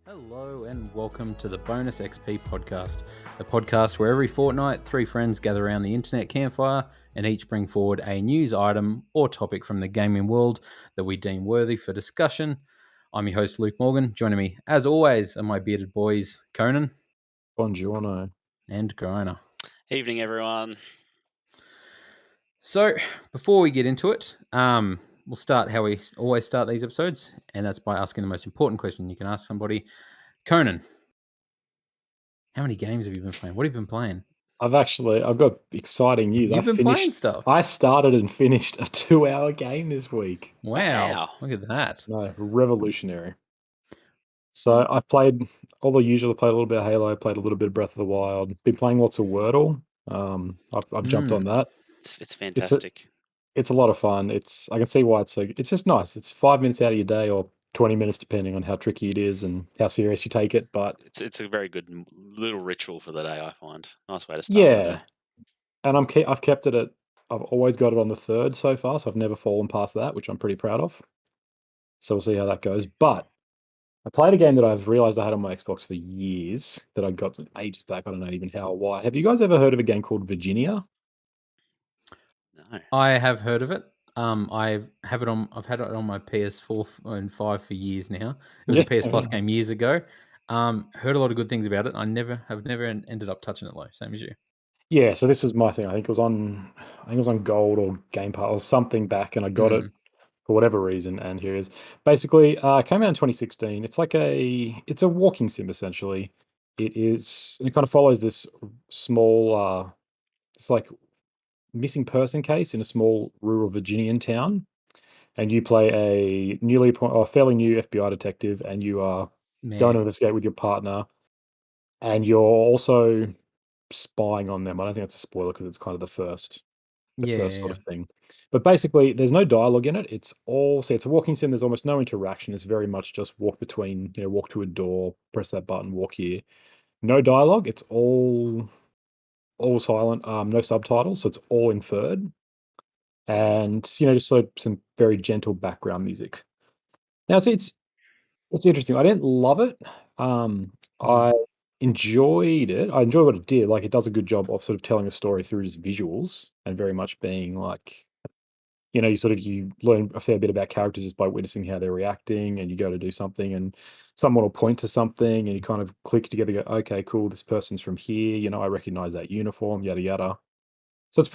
Hello and welcome to the Bonus XP podcast, a podcast where every fortnight three friends gather around the internet campfire and each bring forward a news item or topic from the gaming world that we deem worthy for discussion. I'm your host Luke Morgan. Joining me, as always, are my bearded boys Conan Buongiorno. and Griner. Evening, everyone. So, before we get into it, we'll start how we always start these episodes, and that's by asking the most important question you can ask somebody. Conan, how many games have you been playing? What have you been playing? I've got exciting news. You've been playing stuff. I started and finished a 2-hour game this week. Wow. Look at that. No, revolutionary. So I've played all the usual. I played a little bit of Halo, played a little bit of Breath of the Wild. Been playing lots of Wordle. I've jumped on that. It's fantastic. It's a lot of fun. I can see why it's just nice. It's 5 minutes out of your day or 20 minutes depending on how tricky it is and how serious you take it. But it's a very good little ritual for the day, I find. Nice way to start the day. And I've kept it at. I've always got it on the 3rd so far, so I've never fallen past that, which I'm pretty proud of. So we'll see how that goes. But I played a game that I've realized I had on my Xbox for years that I got ages back. I don't know even how or why. Have you guys ever heard of a game called Virginia? No. I have heard of it. I've had it on my PS4 and 5 for years now. It was a PS Plus game years ago. Heard a lot of good things about it. I have never ended up touching it though. Same as you. Yeah, so this was my thing. I think it was on Gold or Game Pass or something back, and I got it for whatever reason. And here it is. Basically, it came out in 2016. It's a walking sim essentially. It kind of follows this small, it's like missing person case in a small rural Virginian town, and you play a fairly new FBI detective, and you are going to investigate with your partner, and you're also spying on them. I don't think that's a spoiler because it's kind of the first sort of thing. But basically, there's no dialogue in it. It's a walking sim. There's almost no interaction. It's very much just walk to a door, press that button, walk here. No dialogue. It's all silent. No subtitles, so it's all inferred. And just some very gentle background music. Now, see, it's interesting. I didn't love it. I enjoyed it. I enjoyed what it did. Like, it does a good job of sort of telling a story through its visuals and very much being like, you learn a fair bit about characters just by witnessing how they're reacting, and you go to do something and someone will point to something and you kind of click together, go, okay, cool, this person's from here. I recognize that uniform, yada, yada. So it's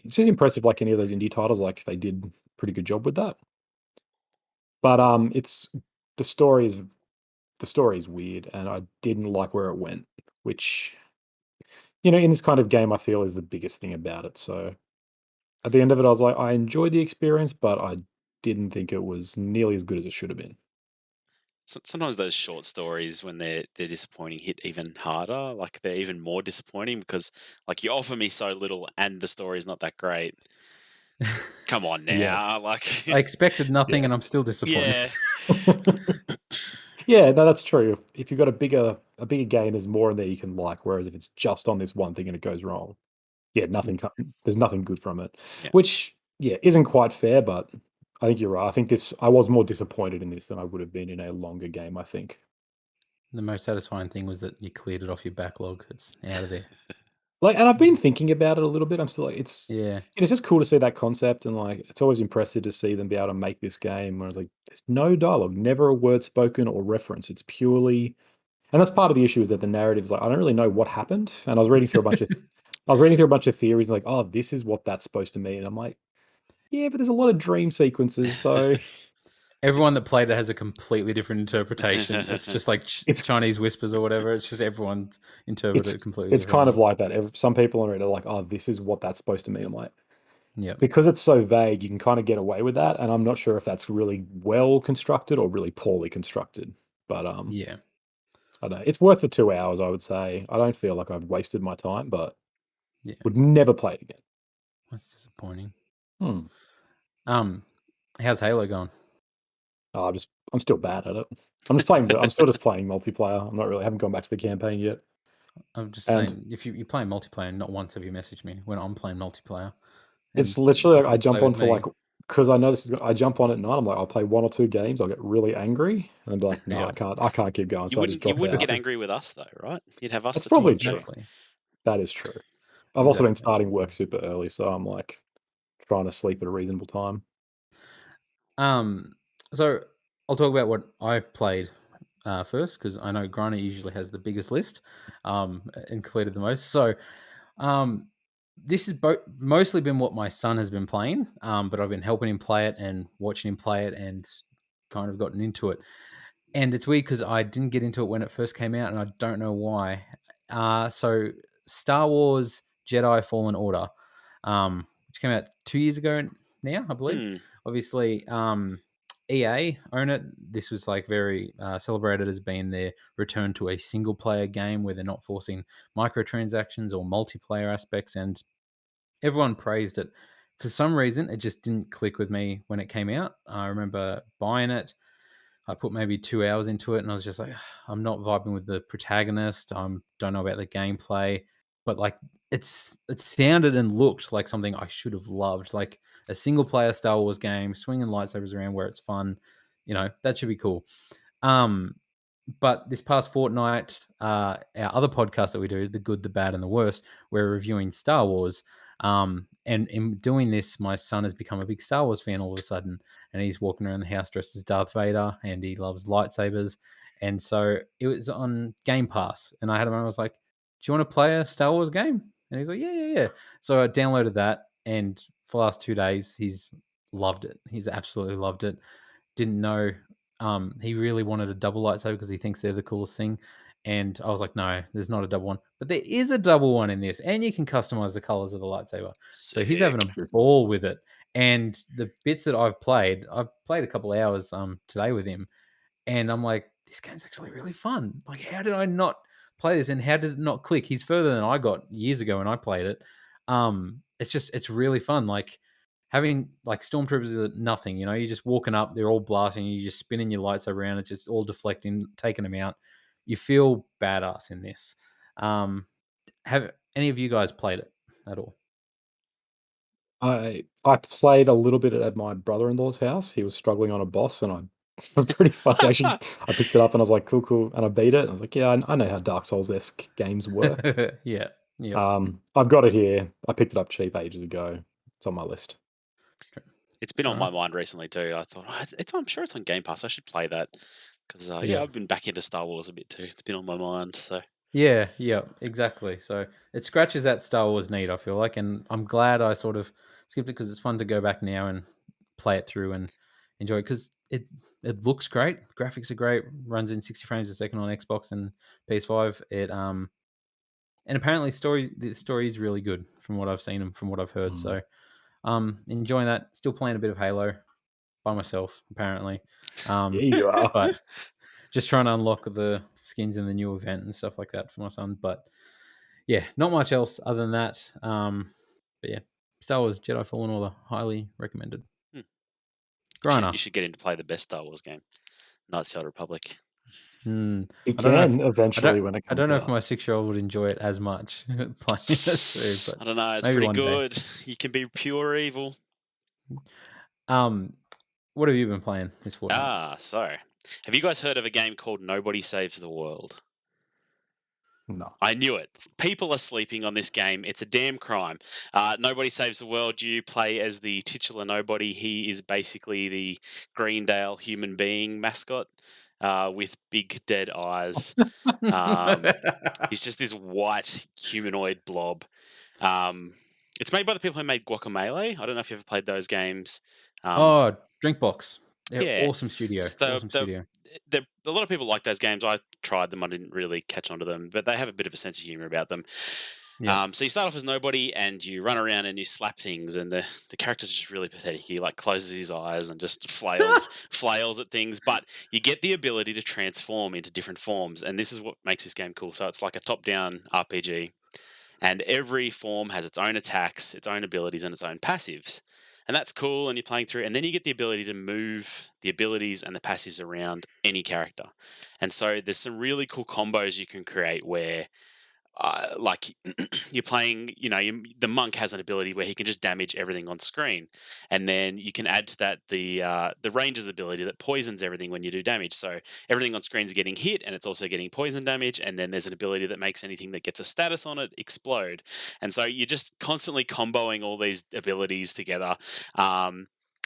just impressive, like any of those indie titles, like they did a pretty good job with that. But the story is weird, and I didn't like where it went, which in this kind of game I feel is the biggest thing about it. So at the end of it, I was like, I enjoyed the experience, but I didn't think it was nearly as good as it should have been. Sometimes those short stories, when they're disappointing, hit even harder. Like, they're even more disappointing because, like, you offer me so little and the story is not that great. Come on now. Yeah. Like, I expected nothing and I'm still disappointed. Yeah. Yeah, no, that's true. If you've got a bigger game, there's more in there you can like. Whereas if it's just on this one thing and it goes wrong, yeah, there's nothing good from it. Yeah. Which, isn't quite fair, but I think you're right. I think I was more disappointed in this than I would have been in a longer game, I think. The most satisfying thing was that you cleared it off your backlog. It's out of there. And I've been thinking about it a little bit. I'm still like, it's just cool to see that concept, and like, it's always impressive to see them be able to make this game. Where I was like, there's no dialogue, never a word spoken or reference. It's purely, and that's part of the issue, is that the narrative is like, I don't really know what happened. And I was reading through a bunch of theories, like, oh, this is what that's supposed to mean. And I'm like, yeah, but there's a lot of dream sequences, so. Everyone that played it has a completely different interpretation. It's just like it's Chinese whispers or whatever. It's just everyone's interpreted it completely It's kind of like that. Some people on Reddit are like, oh, this is what that's supposed to mean. I'm like, yeah, because it's so vague, you can kind of get away with that. And I'm not sure if that's really well constructed or really poorly constructed. But yeah, I don't know. It's worth the 2 hours, I would say. I don't feel like I've wasted my time, but yeah, would never play it again. that's disappointing. How's Halo going? I'm still bad at it. I'm still just playing multiplayer. I haven't gone back to the campaign yet. I'm just saying, if you're playing multiplayer, not once have you messaged me when I'm playing multiplayer. It's literally like I jump on for like because I know this is. I jump on at night. I'm like, I'll play 1 or 2 games. I'll get really angry, and then be like, no, Yeah, I can't keep going. You So I just wouldn't you drop wouldn't out. get angry with us though, right? You'd have us That's to talk probably to. true. exactly. That is true. I've also been Exactly. starting work super early, so I'm like trying to sleep at a reasonable time. Um, so I'll talk about what I played first because I know Griner usually has the biggest list, and completed the most. So, um, this has mostly been what my son has been playing, but I've been helping him play it and watching him play it and kind of gotten into it. And it's weird because I didn't get into it when it first came out, and I don't know why. So Star Wars Jedi Fallen Order, which came out 2 years ago now, I believe. Hmm. Obviously, EA own it. This was like very celebrated as being their return to a single player game where they're not forcing microtransactions or multiplayer aspects, and everyone praised it. For some reason, it just didn't click with me when it came out. I remember buying it. I put maybe 2 hours into it, and I was just like, I'm not vibing with the protagonist. Don't know about the gameplay, but like it sounded and looked like something I should have loved, like a single player Star Wars game, swinging lightsabers around where it's fun. That should be cool. Um, but this past fortnight, our other podcast that we do, The Good, the Bad, and the Worst, we're reviewing Star Wars. And in doing this, my son has become a big Star Wars fan all of a sudden, and he's walking around the house dressed as Darth Vader, and he loves lightsabers. And so it was on Game Pass, and I had him. I was like, "Do you want to play a Star Wars game?" And he's like, "Yeah, yeah, yeah." So I downloaded that, and for the last 2 days, he's loved it. He's absolutely loved it. Didn't know. He really wanted a double lightsaber because he thinks they're the coolest thing. And I was like, no, there's not a double one. But there is a double one in this, and you can customize the colors of the lightsaber. So he's having a Sick. ball with it. And the bits that I've played a couple hours today with him, and I'm like, this game's actually really fun. Like, how did I not play this? And how did it not click? He's further than I got years ago when I played it. It's really fun. Like having like stormtroopers are nothing, you're just walking up, they're all blasting, you just spinning your lights around, it's just all deflecting, taking them out. You feel badass in this. Have any of you guys played it at all? I played a little bit at my brother-in-law's house. He was struggling on a boss, and pretty funny actually. I picked it up and I was like, cool, cool, and I beat it. And I was like, yeah, I know how Dark Souls-esque games work. Yeah. Yep. I've got it here. I picked it up cheap ages ago. It's on my list. It's been on Right. my mind recently too. I thought I'm sure it's on Game Pass. I should play that because Yeah. I've been back into Star Wars a bit too. It's been on my mind. So Yeah, exactly. So it scratches that Star Wars need, I feel like, and I'm glad I sort of skipped it because it's fun to go back now and play it through and enjoy it because it looks great. Graphics are great. Runs in 60 frames a second on Xbox and PS5. And apparently the story is really good from what I've seen and from what I've heard. Mm. So enjoying that. Still playing a bit of Halo by myself apparently. Yeah, you are. But just trying to unlock the skins in the new event and stuff like that for my son. But yeah, not much else other than that. But yeah, Star Wars Jedi Fallen Order, highly recommended. Hmm. Griner. you should get him to play the best Star Wars game, Knights of the Old Republic. You I don't know if can eventually when it I comes don't know if out. my 6-year-old would enjoy it as much playing it too, but I don't know. It's maybe pretty one day. good. You can be pure evil. Um, what have you been playing this fortnight? So have you guys heard of a game called Nobody Saves the World? No. I knew it. People are sleeping on this game. It's a damn crime. Nobody Saves the World. You play as the titular nobody. He is basically the Greendale human being mascot with big dead eyes. He's just this white humanoid blob. It's made by the people who made Guacamelee. I don't know if you ever played those games. Oh, Drinkbox. They're Yeah. awesome studio. So Awesome studio. a lot of people like those games. I tried them. I didn't really catch on to them, but they have a bit of a sense of humor about them. Yeah. So you start off as nobody, and you run around and you slap things, and the character's just really pathetic. He like closes his eyes and just flails at things. But you get the ability to transform into different forms, and this is what makes this game cool. So it's like a top-down RPG, and every form has its own attacks, its own abilities, and its own passives. And that's cool, and you're playing through, and then you get the ability to move the abilities and the passives around any character. And so there's some really cool combos you can create where like you're playing, the monk has an ability where he can just damage everything on screen, and then you can add to that the ranger's ability that poisons everything when you do damage. So everything on screen is getting hit, and it's also getting poison damage. And then there's an ability that makes anything that gets a status on it explode. And so you're just constantly comboing all these abilities together.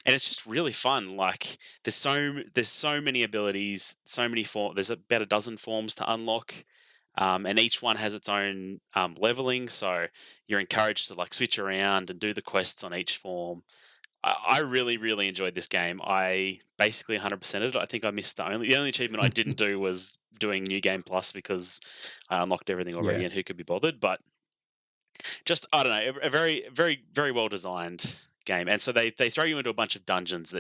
And it's just really fun. Like there's so many abilities, so many There's about a dozen forms to unlock, and each one has its own leveling. So you're encouraged to like switch around and do the quests on each form. I really, really enjoyed this game. I basically 100%ed it. I think I missed the only achievement I didn't do was doing New Game Plus because I unlocked everything already, Yeah. and who could be bothered? But just I don't know, a very, very, very well designed game. And so they throw you into a bunch of dungeons they're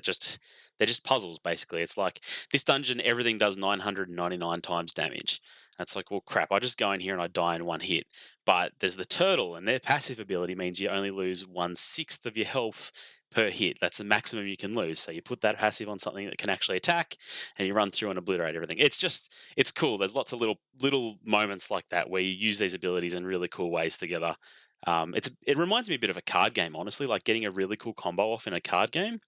just puzzles basically. It's like this dungeon, everything does 999 times damage. And it's like, well, crap! I just go in here and I die in one hit. But there's the turtle, and their passive ability means you only lose 1/6 of your health per hit. That's the maximum you can lose. So you put that passive on something that can actually attack, and you run through and obliterate everything. It's cool. There's lots of little moments like that where you use these abilities in really cool ways together. It reminds me a bit of a card game, honestly, like getting a really cool combo off in a card game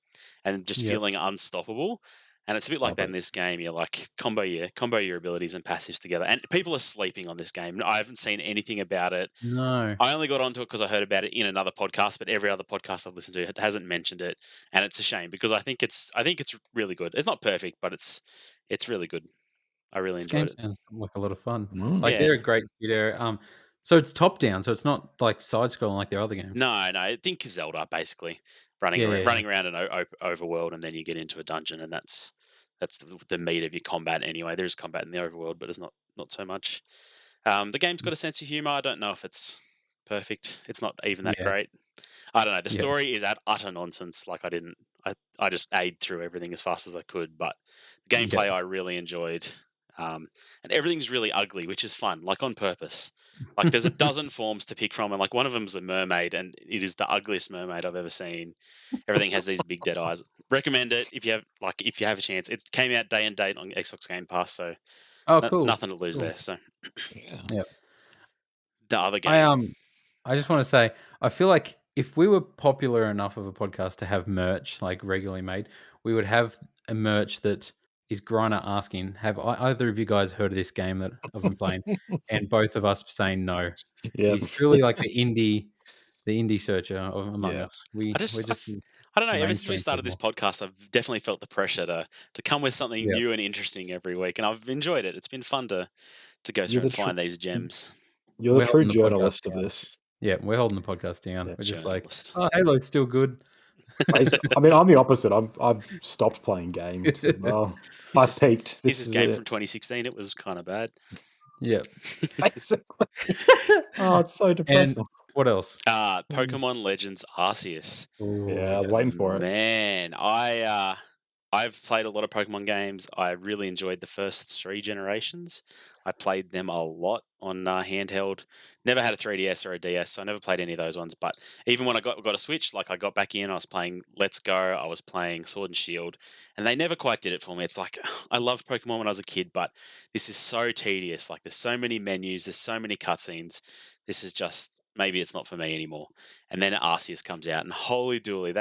and just Yep. feeling unstoppable. And it's a bit like that in this game. You're like combo your abilities and passives together. And people are sleeping on this game. I haven't seen anything about it. No. I only got onto it because I heard about it in another podcast, but every other podcast I've listened to hasn't mentioned it, and it's a shame because I think it's really good. It's not perfect, but it's really good. I really This game enjoyed it. sounds like a lot of fun. Mm. Like Yeah. they're a great studio. So it's top down, so it's not like side scrolling like their other games. No, no. I think Zelda basically Yeah, yeah, yeah. running around an overworld, and then you get into a dungeon, and that's the meat of your combat. Anyway, there's combat in the overworld, but it's not so much. The game's got a sense of humor. I don't know if it's perfect. It's not even that Yeah, great. I don't know. The yeah, story is at utter nonsense. Like I just ate through everything as fast as I could, but the yeah. gameplay I really enjoyed. And everything's really ugly, which is fun, like on purpose. Like there's a dozen forms to pick from, and like one of them's a mermaid, and it is the ugliest mermaid I've ever seen. Everything has these big dead eyes. Recommend it if you have a chance. It came out day and date on Xbox Game Pass, so Oh, cool, nothing to lose cool. there. So Yeah. Yeah. the other I, game, I just wanna say, I feel like if we were popular enough of a podcast to have merch, like, regularly made, we would have a merch that is Griner asking, "Have either of you guys heard of this game that I've been playing?" And both of us saying no. Yep. He's truly like the indie searcher among Yeah. us. I We're just just the I don't know. Ever since we mainstream started this people. podcast, I've definitely felt the pressure to come with something Yeah. new and interesting every week, and I've enjoyed it. It's been fun to go You're through the and true find these gems. you're the We're true holding the podcast journalist of down. this. Yeah, we're holding the podcast down. Yeah. We're just like, Journalist. "Oh, Halo's still good." I mean, I'm the opposite. I've stopped playing games. It's like, well, Here's I've this, peaked. here's This this is game it. from 2016. It was kind of bad. Yep. Basically. Oh, it's so And depressing. what else? Pokemon Legends Arceus. Oh, Yeah, I was waiting yes. for it. Man, I've played a lot of Pokemon games. I really enjoyed the first three generations. I played them a lot on handheld. Never had a 3DS or a DS, so I never played any of those ones. But even when I got a Switch, like I got back in, I was playing Let's Go, I was playing Sword and Shield, and they never quite did it for me. It's like I loved Pokemon when I was a kid, but this is so tedious. Like there's so many menus, there's so many cutscenes. This is just maybe it's not for me anymore. And then Arceus comes out, and holy dooly,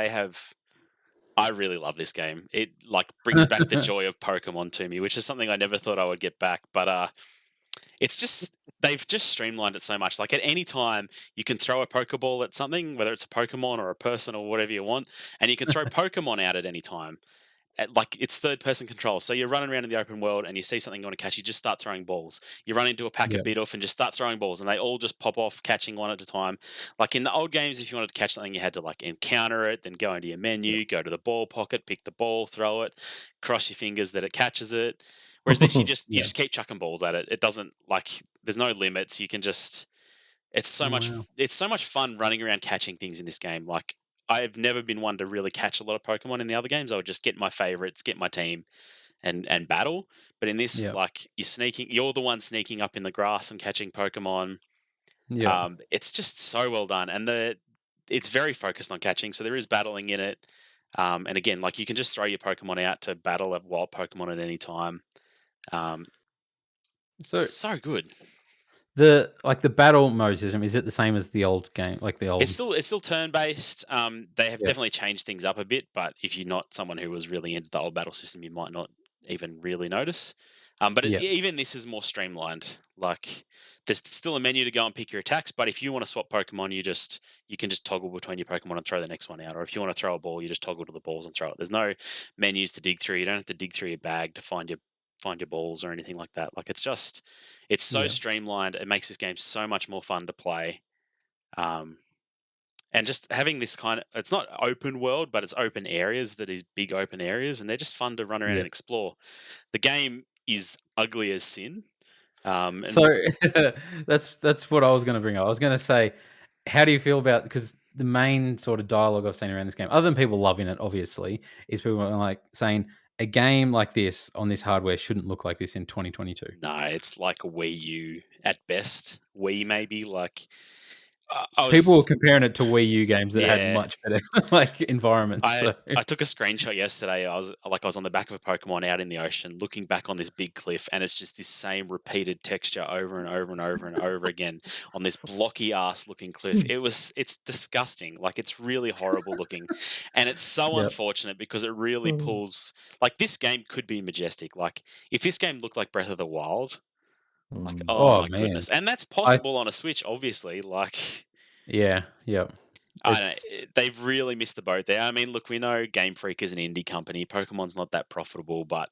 I really love this game. It like brings back the joy of Pokemon to me, which is something I never thought I would get back. But it's just they've just streamlined it so much. Like at any time you can throw a Pokeball at something, whether it's a Pokemon or a person or whatever you want, and you can throw Pokemon out at any time. Like it's third person control. So you're running around in the open world and you see something you want to catch, you just start throwing balls. You run into a pack of Yep. Bidoof and just start throwing balls, and they all just pop off, catching one at a time. Like in the old games, if you wanted to catch something, you had to like encounter it, then go into your menu, go to the ball pocket, pick the ball, throw it, cross your fingers that it catches it. Whereas this, you Yeah. just keep chucking balls at it. It doesn't like there's no limits. You can just Oh, wow. it's so much fun running around catching things in this game. Like I've never been one to really catch a lot of Pokemon in the other games. I would just get my favorites, get my team, and battle. But in this, Yep. like you're the one sneaking up in the grass and catching Pokemon. Yep. It's just so well done, and it's very focused on catching. So there is battling in it. And again, like you can just throw your Pokemon out to battle a wild Pokemon at any time. Um, So so good. The battle mode system, is it the same as the old game? Like the old? It's still turn based. They have Yeah. definitely changed things up a bit, but if you're not someone who was really into the old battle system, you might not even really notice. But Yeah. even this is more streamlined. Like there's still a menu to go and pick your attacks, but if you want to swap Pokemon, you can just toggle between your Pokemon and throw the next one out. Or if you want to throw a ball, you just toggle to the balls and throw it. There's no menus to dig through. You don't have to dig through your bag to find your balls or anything like that. Like it's so Yeah. streamlined. It makes this game so much more fun to play. And just having this it's not open world, but it's open areas, that is big open areas, and they're just fun to run around Yeah. and explore. The game is ugly as sin. And So that's what I was going to bring up. I was going to say, how do you feel about, because the main sort of dialogue I've seen around this game, other than people loving it, obviously, is people like saying a game like this on this hardware shouldn't look like this in 2022. no, it's like a Wii U at best. Wii maybe like. People were comparing it to Wii U games that had Yeah. much better like environments. I So. took a screenshot yesterday. I was on the back of a Pokemon out in the ocean, looking back on this big cliff, and it's just this same repeated texture over and over and over and over again on this blocky ass looking cliff. It's disgusting. Like it's really horrible looking, and it's so Yep. unfortunate because it really pulls. Like this game could be majestic. Like if this game looked like Breath of the Wild, like Oh, my man. goodness, and that's possible on a Switch, obviously. Like. Yeah. Yep. I don't know, they've really missed the boat there. I mean, look, we know Game Freak is an indie company. Pokemon's not that profitable, but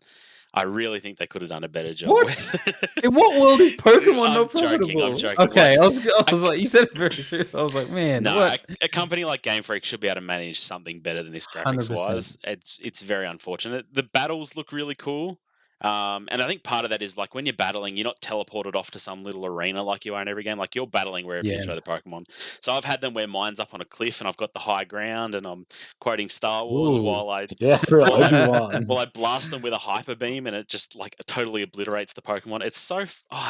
I really think they could have done a better job. What? In what world is Pokemon not profitable? I'm joking. Okay, I was like, you said it very serious. I was like, man, no, what? a company like Game Freak should be able to manage something better than this graphics 100%. wise. It's very unfortunate. The battles look really cool. And I think part of that is like when you're battling, you're not teleported off to some little arena like you are in every game. Like you're battling wherever you throw the Pokemon. So I've had them where mine's up on a cliff and I've got the high ground and I'm quoting Star Wars while I blast them with a hyper beam and it just like totally obliterates the Pokemon. It's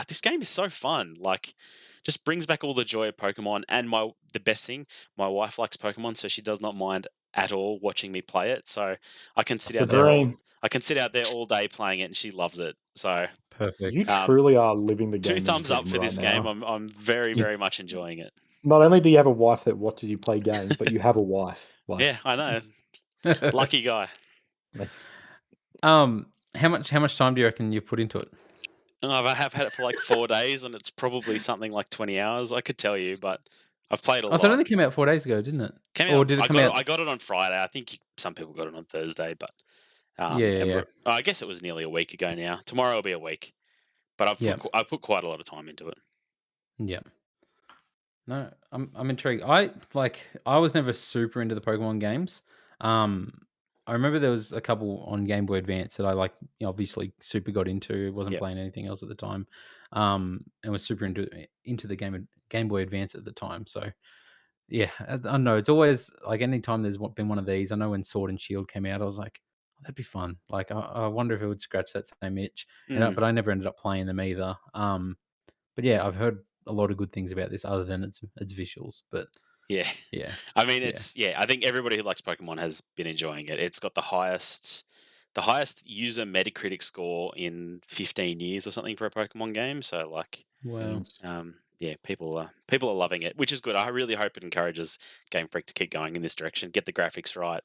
this game is so fun. Like just brings back all the joy of Pokemon. And the best thing, my wife likes Pokemon, so she does not mind at all watching me play it. So I can sit out there all day playing it, and she loves it. So perfect. You truly are living the game. 2 thumbs up for this game. I'm very, very much enjoying it. Not only do you have a wife that watches you play games, but you have a wife. Like, yeah, I know. Lucky guy. How much time do you reckon you've put into it? I have had it for like 4 days, and it's probably something like 20 hours. I could tell you, but I've played a lot. So it only came out 4 days ago, didn't it? I got it on Friday. I think some people got it on Thursday, but I guess it was nearly a week ago now. Tomorrow will be a week, but I've put quite a lot of time into it. Yeah. No, I'm intrigued. I was never super into the Pokemon games. I remember there was a couple on Game Boy Advance that I obviously super got into. Wasn't playing anything else at the time, and was super into the Game Boy Advance at the time. So yeah, I don't know. It's always like anytime there's been one of these. I know when Sword and Shield came out, I was like, oh, that'd be fun. Like I wonder if it would scratch that same itch. But I never ended up playing them either. But yeah, I've heard a lot of good things about this, other than its visuals. But yeah. I mean, I think everybody who likes Pokemon has been enjoying it. It's got the highest user Metacritic score in 15 years or something for a Pokemon game. So like, wow. People are loving it, which is good. I really hope it encourages Game Freak to keep going in this direction, get the graphics right,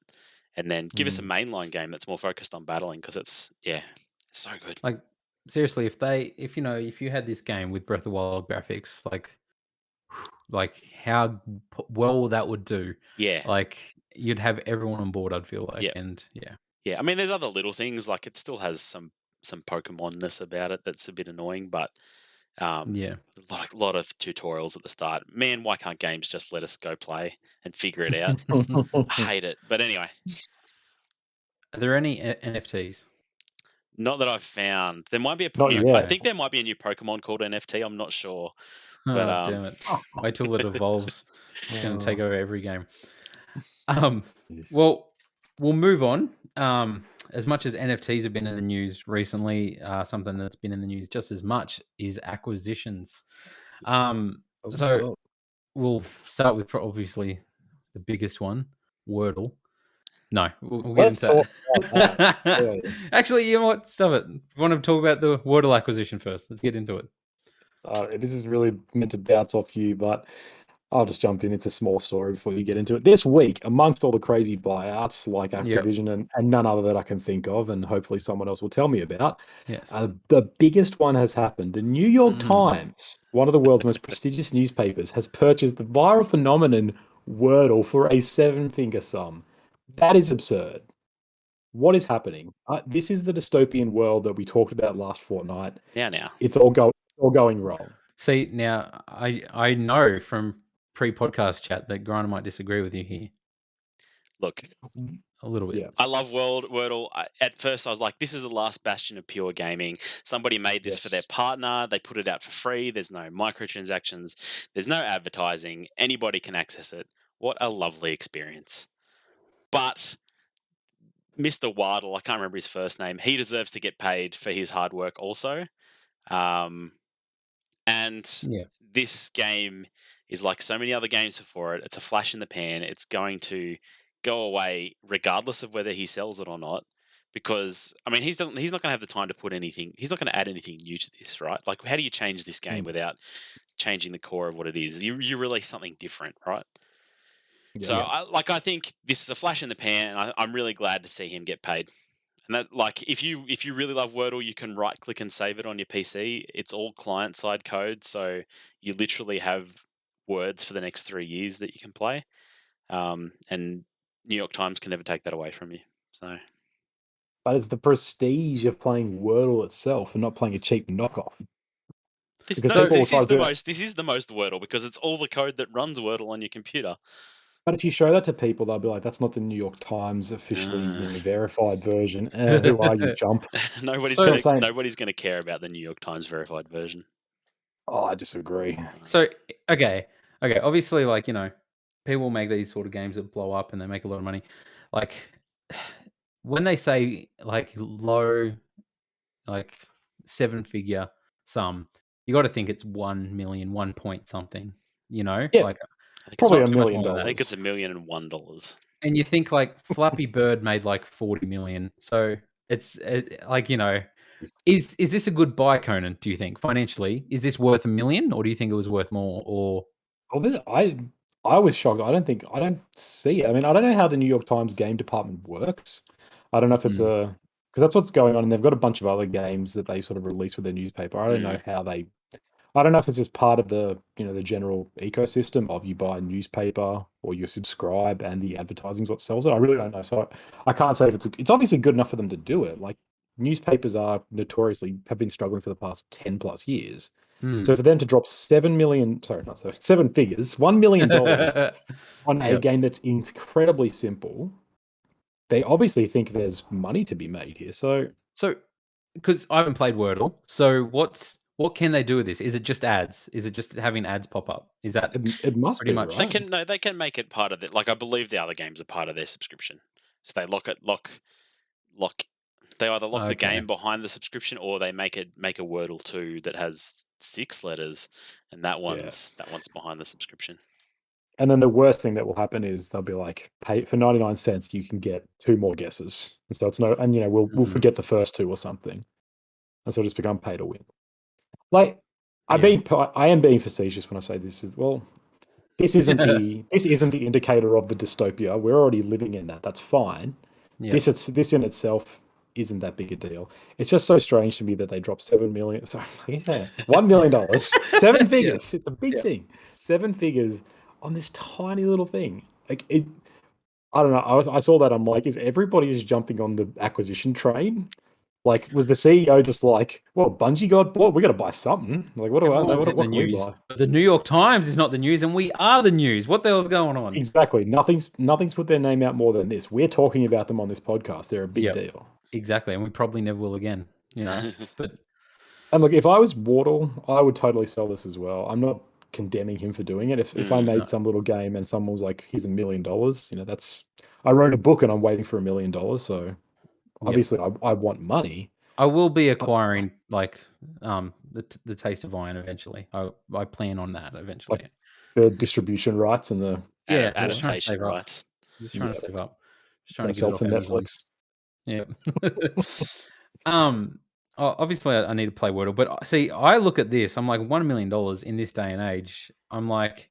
and then give us a mainline game that's more focused on battling, because it's so good. Like seriously, if you had this game with Breath of the Wild graphics, like how well that would do. Yeah. Like you'd have everyone on board, I'd feel like. And yeah. I mean, there's other little things, like it still has some Pokemon-ness about it that's a bit annoying, but a lot of tutorials at the start. Man, why can't games just let us go play and figure it out? I hate it. But anyway. Are there any NFTs? Not that I've found. There might be I think there might be a new Pokemon called NFT. I'm not sure. But, damn it. Wait till it evolves. It's going to take over every game. Well, we'll move on. As much as NFTs have been in the news recently, something that's been in the news just as much is acquisitions. So we'll start with obviously the biggest one, Wordle. No, we'll get into that. Actually, you know what? Stop it. We want to talk about the Wordle acquisition first. Let's get into it. This is really meant to bounce off you, but I'll just jump in. It's a small story before you get into it. This week, amongst all the crazy buyouts like Yep. Activision and none other that I can think of, and hopefully someone else will tell me about, Yes. the biggest one has happened. The New York Mm. Times, one of the world's most prestigious newspapers, has purchased the viral phenomenon Wordle for a seven-figure sum. That is absurd. What is happening? This is the dystopian world that we talked about last fortnight. Now. It's all going wrong. See, now I know from pre-podcast chat that Griner might disagree with you here Look, a little bit. Yeah. I love Wordle. At first, I was like, this is the last bastion of pure gaming. Somebody made this for their Yes. partner. They put it out for free. There's no microtransactions. There's no advertising. Anybody can access it. What a lovely experience. But Mr. Waddle, I can't remember his first name, he deserves to get paid for his hard work also. And Yeah. this game is like so many other games before it. It's a flash in the pan. It's going to go away regardless of whether he sells it or not. Because I mean, he's not going to have the time to put anything. He's not going to add anything new to this, right? Like, how do you change this game without changing the core of what it is? You release something different, right? So Yeah. I think this is a flash in the pan. And I'm really glad to see him get paid. And that, like, if you really love Wordle, you can right click and save it on your PC. It's all client side code, so you literally have words for the next 3 years that you can play. And New York Times can never take that away from you. So, But it's the prestige of playing Wordle itself and not playing a cheap knockoff. this Because people will is try to the do it. most Wordle because it's all the code that runs Wordle on your computer. But if you show that to people, they'll be like, "That's not the New York Times officially verified version." Who are you, chump? Nobody's So I'm saying- going to care about the New York Times verified version. Oh, I disagree. So okay. Obviously, like, you know, people make these sort of games that blow up and they make a lot of money. Like, when they say like low, like seven-figure sum, you got to think it's 1 million, 1 point something. You know, Yeah, like I think probably it's $1 not million. I think it's $1,001. And you think like Flappy Bird made like 40 million. So it's like, you know, is this a good buy, Conan? Do you think financially? Is this worth $1 million, or do you think it was worth more? Or I was shocked. I don't see it. I mean, I don't know how the New York Times game department works. I don't know if it's because that's what's going on, and they've got a bunch of other games that they sort of release with their newspaper. I don't know how they. I don't know if it's just part of the the general ecosystem of you buy a newspaper or you subscribe and the advertising is what sells it. I really don't know. So I can't say if it's obviously good enough for them to do it. Like newspapers are notoriously have been struggling for the past 10 plus years. So for them to drop 7 million, sorry, not seven figures, $1 million on a Yep. game that's incredibly simple, they obviously think there's money to be made here. So because I haven't played Wordle, so what can they do with this? Is it just ads? Is it just having ads pop up? Is that it must pretty be much? right. They can make it part of it. Like, I believe the other games are part of their subscription. So they lock. They either lock the Okay. game behind the subscription, or they make a Wordle 2 that has 6 letters, and that one's behind the subscription. And then the worst thing that will happen is they'll be like, pay for 99 cents, you can get 2 more guesses. And so it's we'll forget the first 2 or something. And so it'll just become pay to win. Like I am being facetious when I say this isn't the indicator of the dystopia. We're already living in that. That's fine. Yeah. This in itself isn't that big a deal. It's just so strange to me that they dropped 7 million. Sorry, $1 million, 7 figures. Yes. It's a big Yeah. thing. 7 figures on this tiny little thing. Like it. I don't know. I saw that. I'm like, is everybody just jumping on the acquisition train? Like, was the CEO just like, well, Bungie got bought, we got to buy something? Like, what do I know? Everyone's in What the can we news. buy? But the New York Times is not the news, and we are the news. What the hell's going on? Exactly. Nothing's put their name out more than this. We're talking about them on this podcast. They're a big Yep. deal. Exactly, and we probably never will again. You know, but And look, if I was Wardle, I would totally sell this as well. I'm not condemning him for doing it. If I made some little game and someone was like, here's $1 million, that's I wrote a book and I'm waiting for $1 million. So obviously I want money. I will be acquiring like the Taste of Iron eventually. I plan on that eventually. Like the distribution rights and the adaptation rights. Just trying to save up. Just trying gonna to sell get to it off Amazon. Netflix. Yeah. obviously I need to play Wordle, but see, I look at this, I'm like $1 million in this day and age. I'm like,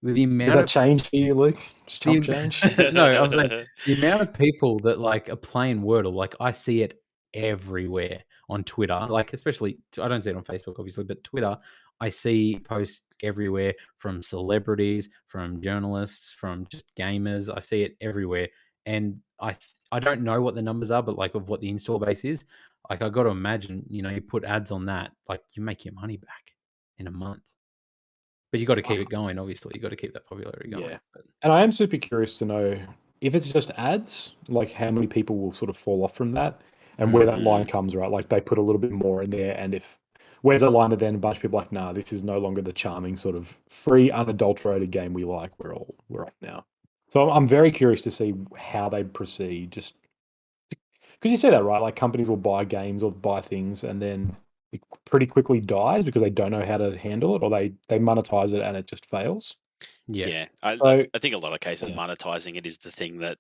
with the Does amount that of change for you, Luke? Just chump change? no, I'm saying the amount of people that like are playing Wordle, like I see it everywhere on Twitter, like especially I don't see it on Facebook, obviously, but Twitter, I see posts everywhere from celebrities, from journalists, from just gamers. I see it everywhere, and I don't know what the numbers are, but like of what the install base is, like I got to imagine, you put ads on that, like you make your money back in a month. But you got to keep it going, obviously. You got to keep that popularity going. Yeah. But And I am super curious to know if it's just ads, like how many people will sort of fall off from that and where that line comes, right? Like they put a little bit more in there, and if where's the line that then a bunch of people are like, nah, this is no longer the charming sort of free, unadulterated game we like. We're off now. So I'm very curious to see how they proceed. Just because you see that, right? Like companies will buy games or buy things, and then it pretty quickly dies because they don't know how to handle it, or they monetize it and it just fails. yeah, Yeah, So I think a lot of cases yeah, monetizing it is the thing that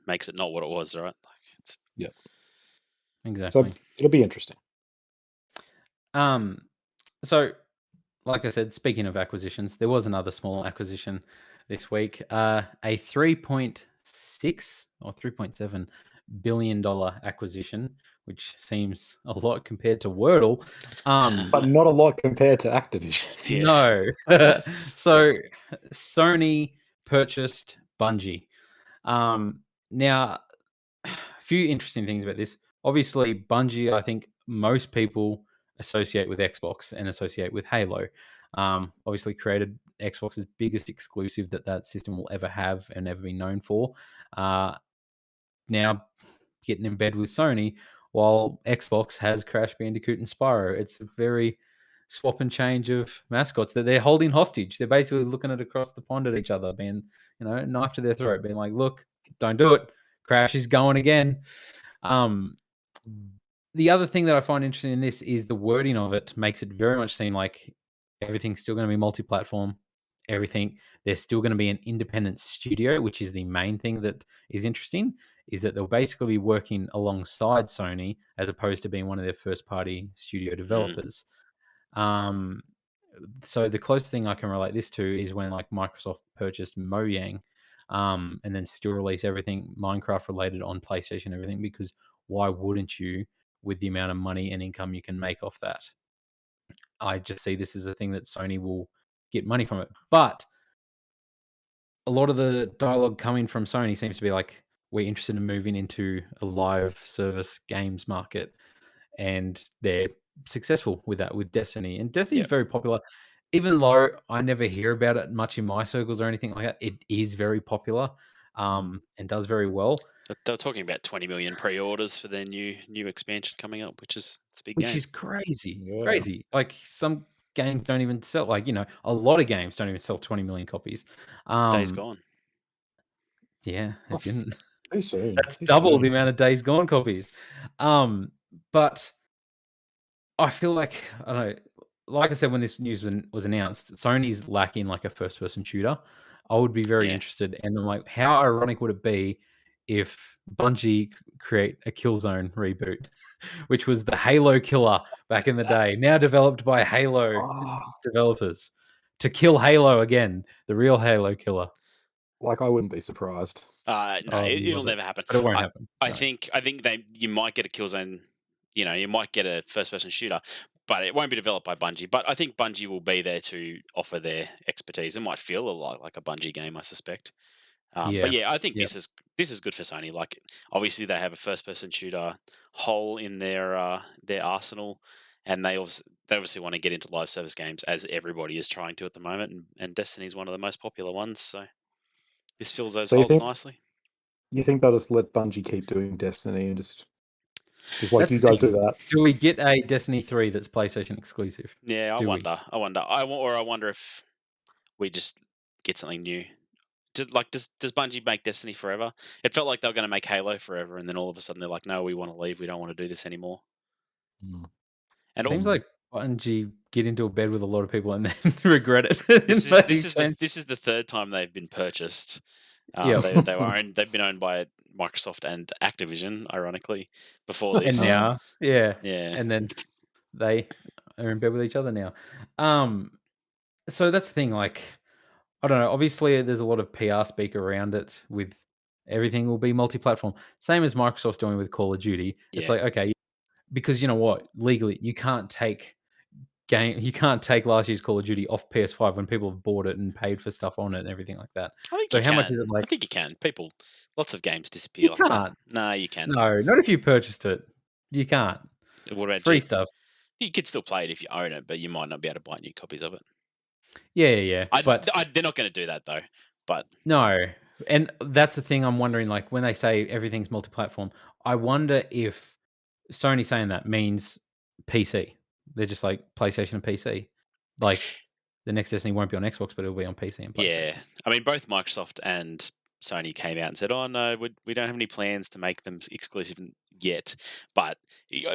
makes it not what it was, right? Like it's yeah. So exactly. it'll be interesting. Um, so like I said, speaking of acquisitions, there was another small acquisition this week. A 3.6 or $3.7 billion acquisition, which seems a lot compared to Wordle. But not a lot compared to Activision. yeah, No. So Sony purchased Bungie. Now, a few interesting things about this. Obviously, Bungie, I think most people associate with Xbox and associate with Halo. Obviously, created Xbox's biggest exclusive that system will ever have and ever be known for. Uh, Now, getting in bed with Sony, while Xbox has Crash Bandicoot and Spyro. It's a very swap and change of mascots that they're holding hostage. They're basically looking at across the pond at each other, being, knife to their throat, being like, look, don't do it. Crash is going again. Um, the other thing that I find interesting in this is the wording of it makes it very much seem like everything's still going to be multi-platform. Everything there's still going to be an independent studio, which is the main thing that is interesting. Is that they'll basically be working alongside Sony as opposed to being one of their first-party studio developers. Um, so the closest thing I can relate this to is when like Microsoft purchased Mojang, and then still release everything Minecraft related on PlayStation and everything, because why wouldn't you with the amount of money and income you can make off that? I just see this as a thing that Sony will get money from it. But a lot of the dialogue coming from Sony seems to be like, we're interested in moving into a live service games market, and they're successful with that with Destiny. And Destiny is yeah. very popular. Even though I never hear about it much in my circles or anything like that, it is very popular, and does very well. They were talking about 20 million pre-orders for their new expansion coming up, which is it's a big Which game. is crazy, Yeah. crazy. Like some games don't even sell. Like a lot of games don't even sell 20 million copies. Days gone. Yeah, it didn't. Too soon. That's Too double the soon. amount of Days Gone copies. But I feel like I don't know. Like I said, when this news was announced, Sony's lacking like a first-person shooter. I would be very Yeah. interested, and I'm like, how ironic would it be if Bungie create a Killzone reboot, which was the Halo killer back in the day, now developed by Halo Oh, developers to kill Halo again, the real Halo killer. like I wouldn't be surprised. No, I'd it'll love it, never happen. but it won't I, happen. I No. think you might get a Killzone, you might get a first-person shooter, but it won't be developed by Bungie. But I think Bungie will be there to offer their expertise. It might feel a lot like a Bungie game, I suspect. But Yeah. yeah, I think Yep. this is good for Sony. Like obviously they have a first-person shooter hole in their arsenal, and they obviously want to get into live service games as everybody is trying to at the moment, and Destiny is one of the most popular ones. So this fills those So you holes think nicely. they'll just let Bungie keep doing Destiny and just like That's you the guys thing. do that? Do we get a Destiny 3 that's PlayStation exclusive? Yeah, Do we? I wonder. I wonder if we just get something new. Does Bungie make Destiny forever? It felt like they were going to make Halo forever, and then all of a sudden they're like, no, we want to leave. We don't want to do this anymore. Mm. And Seems all, like Bungie get into a bed with a lot of people and then regret it. And they change. this is the third time they've been purchased. Yeah. They've been owned by Microsoft and Activision, ironically, before And this. now, yeah, Yeah. and then they are in bed with each other now. Um, so that's the thing. Like, I don't know. Obviously, there's a lot of PR speak around it. With everything will be multi-platform, same as Microsoft's doing with Call of Duty. It's Yeah. like, okay, because you know what, legally, you can't take last year's Call of Duty off PS5 when people have bought it and paid for stuff on it and everything like that. I think you So how much is can. it I like? think you can. Lots of games disappear You like that. can't. Nah, you can. No, not if you purchased it. You can't. What about Free stuff. You could still play it if you own it, but you might not be able to buy new copies of it. Yeah. But They're not going to do that though. But no, and that's the thing I'm wondering, like, when they say everything's multi-platform, I wonder if Sony saying that means PC. They're just like PlayStation and PC. Like, the next Destiny won't be on Xbox, but it'll be on PC and yeah, PlayStation. I mean, both Microsoft and Sony came out and said, "Oh no, we don't have any plans to make them exclusive yet." But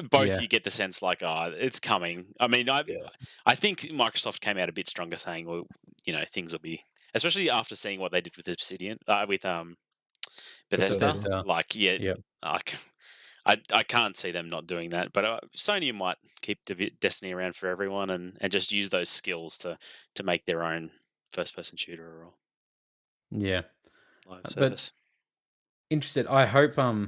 both Yeah. you get the sense like, "Oh, it's coming." I mean, Yeah. I think Microsoft came out a bit stronger, saying, "Well, things will be," especially after seeing what they did with Obsidian, with Bethesda. Bethesda. Bethesda. Like, yeah, Yep. like I can't see them not doing that. But Sony might keep Destiny around for everyone and just use those skills to make their own first person shooter or Yeah. live But service. interested. I hope that's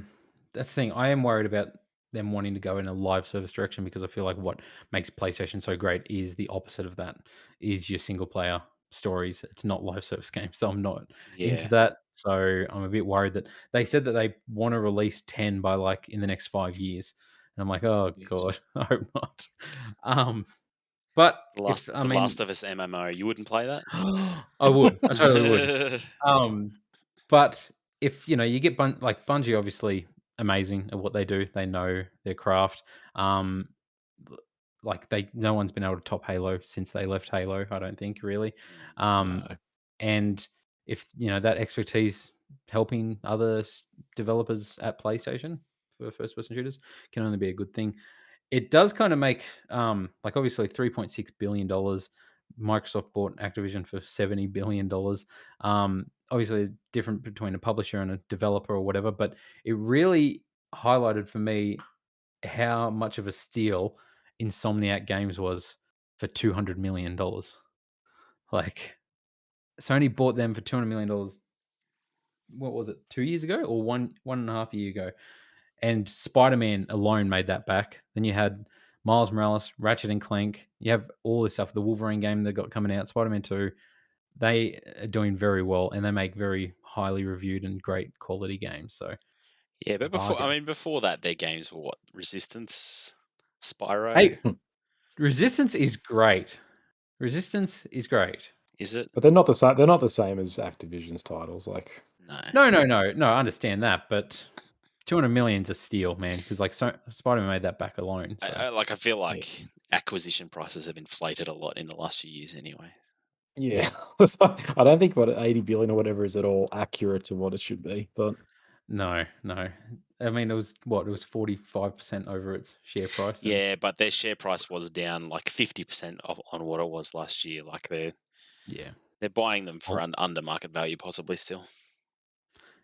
the thing. I am worried about them wanting to go in a live service direction because I feel like what makes PlayStation so great is the opposite of that. Is your single player stories. It's not live service games. So I'm not into Yeah. that. So I'm a bit worried that they said that they want to release 10 by like in the next 5 years. And I'm like, oh God, I hope not. Um, but if I The mean Last of Us MMO, you wouldn't play that? I would. I totally would. Um, but if you get like Bungie, obviously amazing at what they do. They know their craft. Um, l- like no one's been able to top Halo since they left Halo. I don't think really. No. And if that expertise helping other developers at PlayStation for first-person shooters can only be a good thing. It does kind of make like obviously $3.6 billion. Microsoft bought Activision for $70 billion. Obviously different between a publisher and a developer or whatever, but it really highlighted for me how much of a steal Insomniac Games was for $200 million. Like, Sony bought them for $200 million. What was it, 2 years ago or one and a half year ago? And Spider-Man alone made that back. Then you had Miles Morales, Ratchet and Clank. You have all this stuff. The Wolverine game that got coming out, Spider-Man 2. They are doing very well, and they make very highly reviewed and great quality games. So Yeah, but bargain. before that, their games were what? Resistance, Spyro. Hey, Resistance is great. Resistance is great. Is it? But they're not the same. They're not the same as Activision's titles. Like, No. No. I understand that, but 200 million's a steal, man. Because like Spider-Man made that back alone. So I feel yeah, like acquisition prices have inflated a lot in the last few years, anyway. yeah. I don't think what 80 billion or whatever is at all accurate to what it should be. But no. I mean, it was what? It was 45% over its share price, and Yeah, but their share price was down like 50% on what it was last year. Like yeah. they're buying them for Well, under market value, possibly still.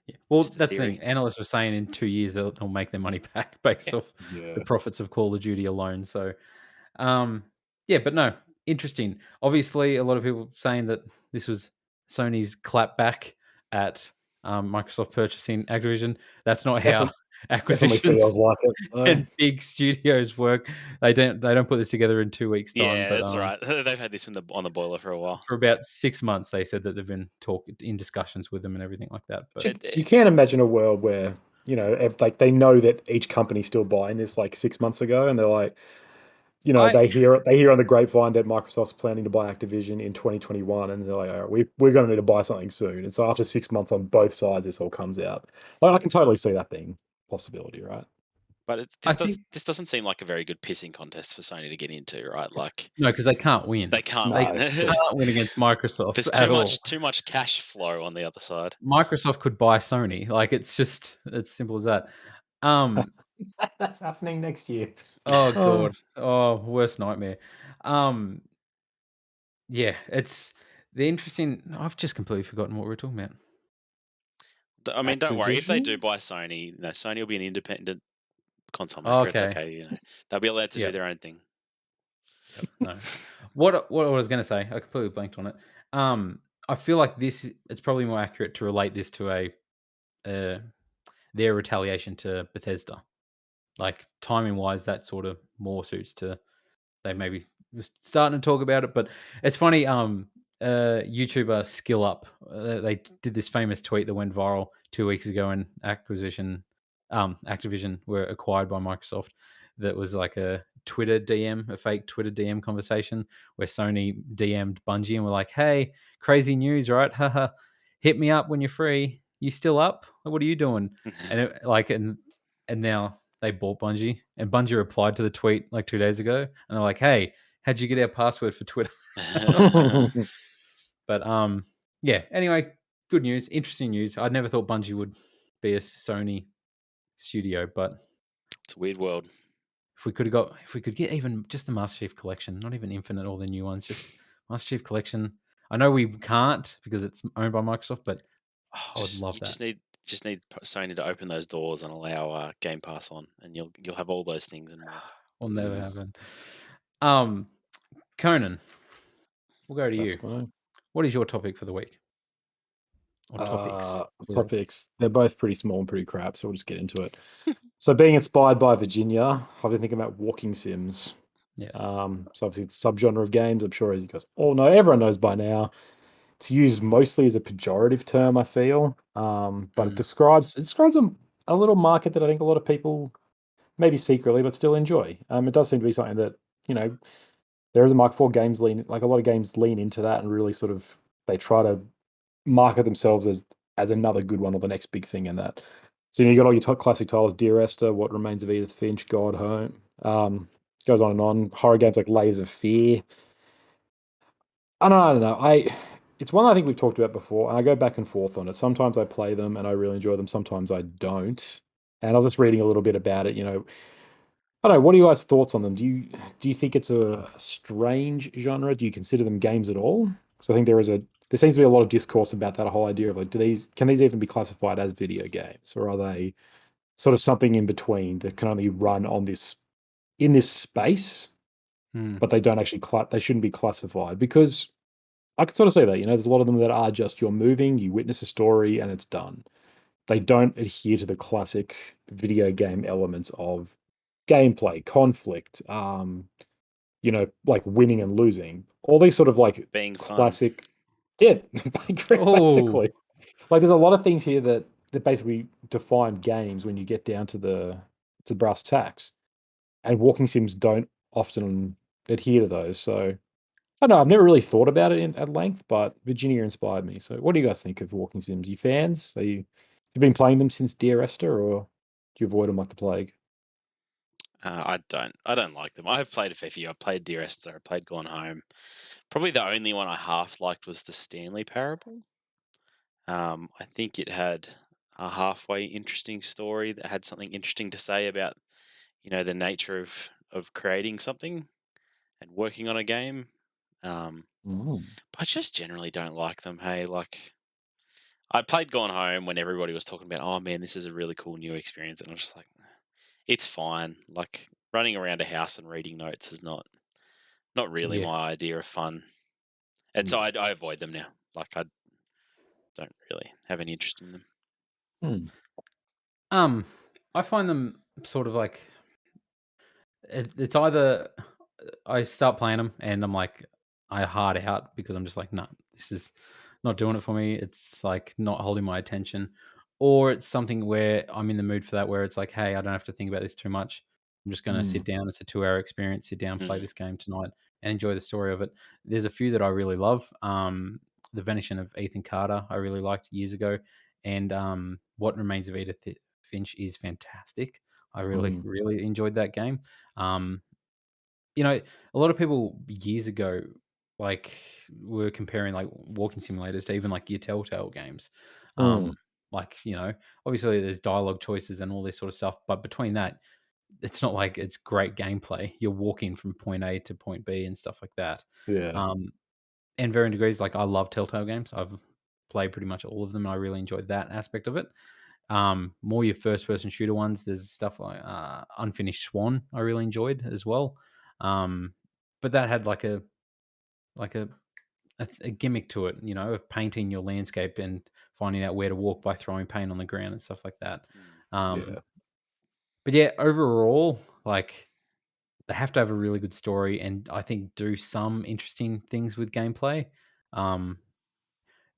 yeah. Well, Just the that's the thing. theory. Analysts were saying in 2 years they'll make their money back based Yeah. off the yeah, profits of Call of Duty alone. So, um, yeah, but no, interesting. Obviously, a lot of people saying that this was Sony's clap back at Microsoft purchasing Activision. That's not how definitely feels acquisitions like it. Though. and big studios work. They don't put this together in 2 weeks' time. Yeah, But that's right. They've had this on the boiler for a while. for about 6 months, they said that they've been talking in discussions with them and everything like that. But You can't imagine a world where if like they know that each company's still buying this like 6 months ago, and they're like, I they hear on the grapevine that Microsoft's planning to buy Activision in 2021, and they're like, all right, we're going to need to buy something soon. And so after 6 months on both sides, this all comes out. Like, I can totally see that being a possibility, right? But I think this doesn't seem like a very good pissing contest for Sony to get into, right? Like no, because they can't win. they can't They No, win. but can't win against Microsoft There's at all. too much cash flow on the other side. Microsoft could buy Sony. Like, it's simple as that. Um, that's happening next year. oh Oh, god. Oh, worst nightmare. Um, yeah, it's the interesting I've just completely forgotten what we are talking about. I mean, don't worry. If they do Activision? buy Sony, Sony will be an independent console Oh, maker. It's okay. okay. They'll be allowed to do Yep. their own thing. Yep. No. What I was going to say, I completely blanked on it. I feel like it's probably more accurate to relate this to uh their retaliation to Bethesda. Like timing wise, that sort of more suits to they maybe was starting to talk about it. But it's funny. YouTuber Skill Up, they did this famous tweet that went viral 2 weeks ago, and Activision were acquired by Microsoft. That was like a fake Twitter DM conversation where Sony DM'd Bungie and were like, "Hey, crazy news, right? Haha, hit me up when you're free. You still up? What are you doing?" And and now they bought Bungie, and Bungie replied to the tweet like 2 days ago, and they're like, "Hey, how'd you get our password for Twitter?" But yeah. Anyway, good news, interesting news. I never thought Bungie would be a Sony studio, but It's a weird world. if we could get even just the Master Chief Collection, not even Infinite or the new ones, just Master Chief Collection. I know we can't because it's owned by Microsoft, but I would love You that. just need Sony to open those doors and allow Game Pass on, and you'll have all those things and more. Will never Yes. happen. Conan, we'll go to That's you. fine. What is your topic for the week? Or topics? Plural. Topics. They're both pretty small and pretty crap, so we'll just get into it. So, being inspired by Virginia, I've been thinking about walking sims. Yes. So obviously it's a subgenre of games. I'm sure, as you guys all know, everyone knows by now. It's used mostly as a pejorative term, I feel. But it describes a little market that I think a lot of people, maybe secretly, but still enjoy. It does seem to be something that, there is a market for. Games like a lot of games lean into that and really sort of, they try to market themselves as another good one or the next big thing in that. So you got all your classic titles: Dear Esther, What Remains of Edith Finch, God Home. Goes on and on. Horror games like Layers of Fear. I don't know. It's one I think we've talked about before, and I go back and forth on it. Sometimes I play them and I really enjoy them. Sometimes I don't. And I was just reading a little bit about it. I don't know. What are you guys' thoughts on them? Do you think it's a strange genre? Do you consider them games at all? Because I think there seems to be a lot of discourse about that whole idea of like, can these even be classified as video games, or are they sort of something in between that can only run on in this space, but they don't actually they shouldn't be classified? Because I could sort of say that, there's a lot of them that are just you're moving, you witness a story, and it's done. They don't adhere to the classic video game elements of gameplay, conflict, like winning and losing. All these sort of like Being fun. classic, yeah, Oh, basically. Like there's a lot of things here that basically define games when you get down to brass tacks, and walking sims don't often adhere to those. So I don't know. I've never really thought about it at length, but Virginia inspired me. So, what do you guys think of walking sims? You fans? You've been playing them since Dear Esther, or do you avoid them like the plague? I don't like them. I've played a fair few. I played Dear Esther. I played Gone Home. Probably the only one I half liked was the Stanley Parable. I think it had a halfway interesting story that had something interesting to say about, the nature of creating something and working on a game. But I just generally don't like them. Hey, like I played Gone Home when everybody was talking about, oh man, this is a really cool new experience, and I'm just like, it's fine. Like running around a house and reading notes is not really yeah. my idea of fun, and so I avoid them now. Like I don't really have any interest in them. I find them sort of like it's either I start playing them and I'm like I hard out because I'm just like, no, this is not doing it for me. It's like not holding my attention, or it's something where I'm in the mood for that, where it's like, hey, I don't have to think about this too much. I'm just going to sit down. It's a 2 hour experience. Sit down, play Mm. this game tonight, and enjoy the story of it. There's a few that I really love. The Vanishing of Ethan Carter, I really liked years ago, and What Remains of Edith Finch is fantastic. I really, really enjoyed that game. Um, a lot of people years ago, like, were comparing like walking simulators to even like your Telltale games. Like, obviously there's dialogue choices and all this sort of stuff, but between that, it's not like it's great gameplay. You're walking from point A to point B and stuff like that. Yeah. And varying degrees, like I love Telltale games. I've played pretty much all of them. And I really enjoyed that aspect of it. More your first-person shooter ones. There's stuff like Unfinished Swan. I really enjoyed as well. But that had like a gimmick to it, of painting your landscape and finding out where to walk by throwing paint on the ground and stuff like that. Yeah. But yeah, overall, like they have to have a really good story and I think do some interesting things with gameplay.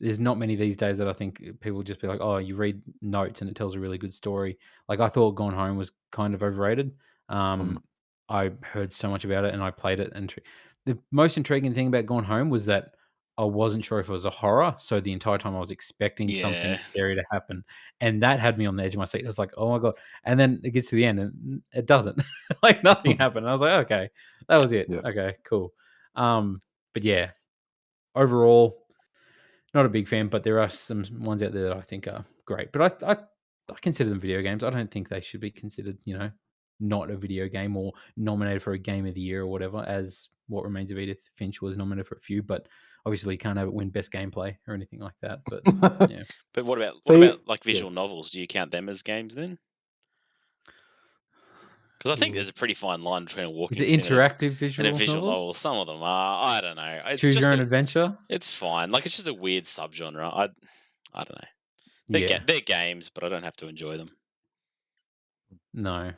There's not many these days that I think people just be like, oh, you read notes and it tells a really good story. Like I thought Gone Home was kind of overrated. I heard so much about it and I played it. And the most intriguing thing about Gone Home was that I wasn't sure if it was a horror. So the entire time I was expecting something Yeah. scary to happen. And that had me on the edge of my seat. I was like, oh my God. And then it gets to the end and it doesn't. Like nothing happened. And I was like, okay, that was it. Yeah. Okay, cool. But yeah, overall, not a big fan, but there are some ones out there that I think are great. But I consider them video games. I don't think they should be considered, not a video game or nominated for a game of the year or whatever, as What Remains of Edith Finch was nominated for a few, but obviously you can't have it win best gameplay or anything like that. But yeah. But what about like visual novels? Do you count them as games then? Because I think there's a pretty fine line between a walking Is it sim interactive and a visual visual novel. novels? Some of them are. I don't know. It's Choose just your own adventure? It's fine. Like it's just a weird subgenre. I don't know. Yeah. They're games, but I don't have to enjoy them. No.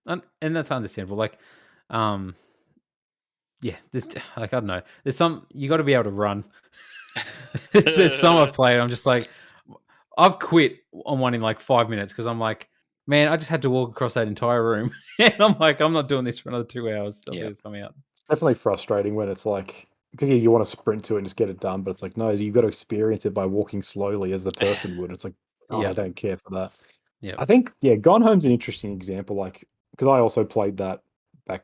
And that's understandable. Like, yeah, this like I don't know. There's some you got to be able to run. There's some I've played. I'm just like, I've quit on one in like 5 minutes because I'm like, man, I just had to walk across that entire room, and I'm like, I'm not doing this for another 2 hours. Stop this, I'm out. It's definitely frustrating when it's like, because you want to sprint to it and just get it done, but it's like, no, you've got to experience it by walking slowly as the person would. It's like, oh, I don't care for that. Yeah, I think, Gone Home's an interesting example, like, because I also played that back,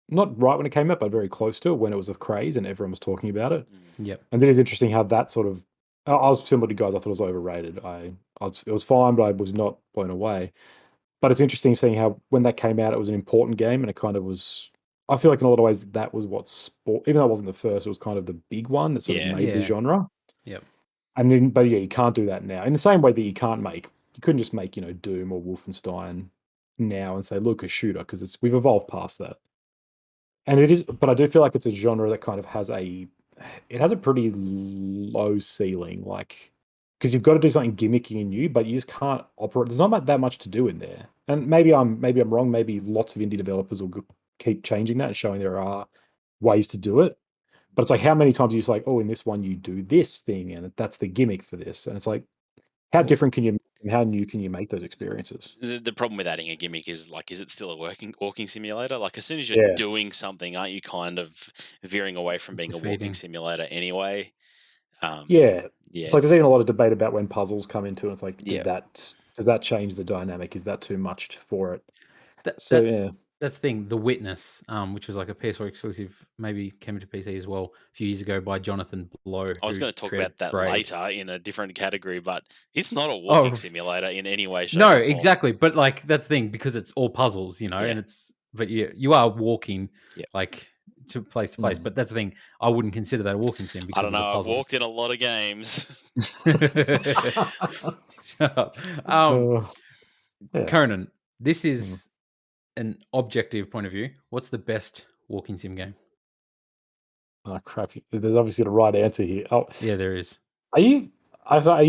not right when it came out, but very close to it when it was a craze and everyone was talking about it. Yep. And then it's interesting how that sort of, I was similar to guys, I thought it was overrated. It was fine, but I was not blown away. But it's interesting seeing how when that came out, it was an important game, and it kind of was. I feel like in a lot of ways that was what sport, even though it wasn't the first, it was kind of the big one that sort of made the genre. Yep. And then, but yeah, you can't do that now. In the same way that you couldn't just make Doom or Wolfenstein now and say, look, a shooter, because we've evolved past that. And it is, but I do feel like it's a genre that kind of has a pretty low ceiling, like. Because you've got to do something gimmicky and new, but you just can't operate. There's not that much to do in there. And maybe I'm wrong. Maybe lots of indie developers will keep changing that and showing there are ways to do it. But it's like, how many times are you just like, oh, in this one you do this thing, and that's the gimmick for this. And it's like, how different can you, and how new can you make those experiences? The problem with adding a gimmick is like, is it still a walking simulator? Like, as soon as you're doing something, aren't you kind of veering away from being a walking simulator anyway? It's like there's even a lot of debate about when puzzles come into it. It's like, does that change the dynamic? Is that too much for it? That's the thing. The Witness, which was like a PS4 exclusive, maybe came to PC as well a few years ago by Jonathan Blow. I was going to talk about that later in a different category, but it's not a walking simulator in any way, shape, or form. Exactly. But like that's the thing, because it's all puzzles, and but you are walking like to place, but that's the thing. I wouldn't consider that a walking sim because I don't know. I've walked in a lot of games. Shut up. Conan, this is an objective point of view. What's the best walking sim game? Oh crap! There's obviously the right answer here. Oh yeah, there is. Are you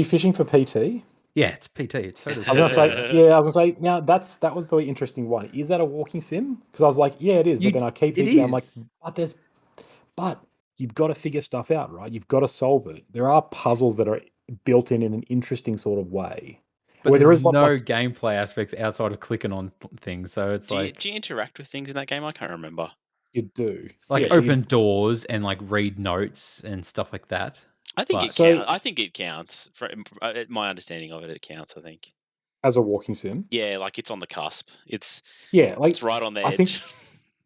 fishing for PT? Yeah, it's PT. It's totally. I was gonna say. Now that was the interesting one. Is that a walking sim? Because I was like, yeah, it is. But then I keep thinking, I'm like, but you've got to figure stuff out, right? You've got to solve it. There are puzzles that are built in an interesting sort of way. But where there is no gameplay aspects outside of clicking on things. So it's do you interact with things in that game? I can't remember. You do. Like open doors and like read notes and stuff like that. I think it counts. I think it counts. For my understanding of it, it counts, I think. As a walking sim? Yeah, like it's on the cusp. It's right on the edge.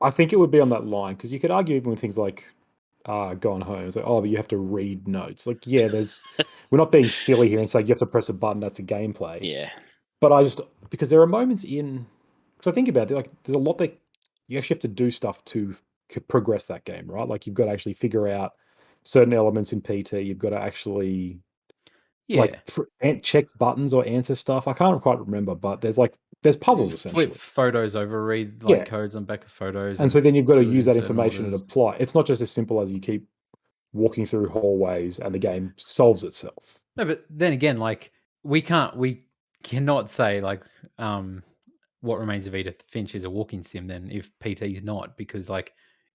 I think it would be on that line, because you could argue even with things like Gone Home. It's like, oh, but you have to read notes. Like, yeah, we're not being silly here and saying you have to press a button, that's a gameplay. Yeah. But because there are moments because I think about it, like there's a lot that you actually have to do stuff to progress that game, right? Like you've got to actually figure out certain elements in PT. You've got to actually Yeah. check buttons or answer stuff. I can't quite remember, but there's puzzles essentially. Flip photos over, read Yeah. codes on back of photos. And so then you've got to do it use in that certain information and orders. apply. It's not just as simple as you keep walking through hallways and the game solves itself. No, but then again, we cannot say What Remains of Edith Finch is a walking sim then if PT is not, because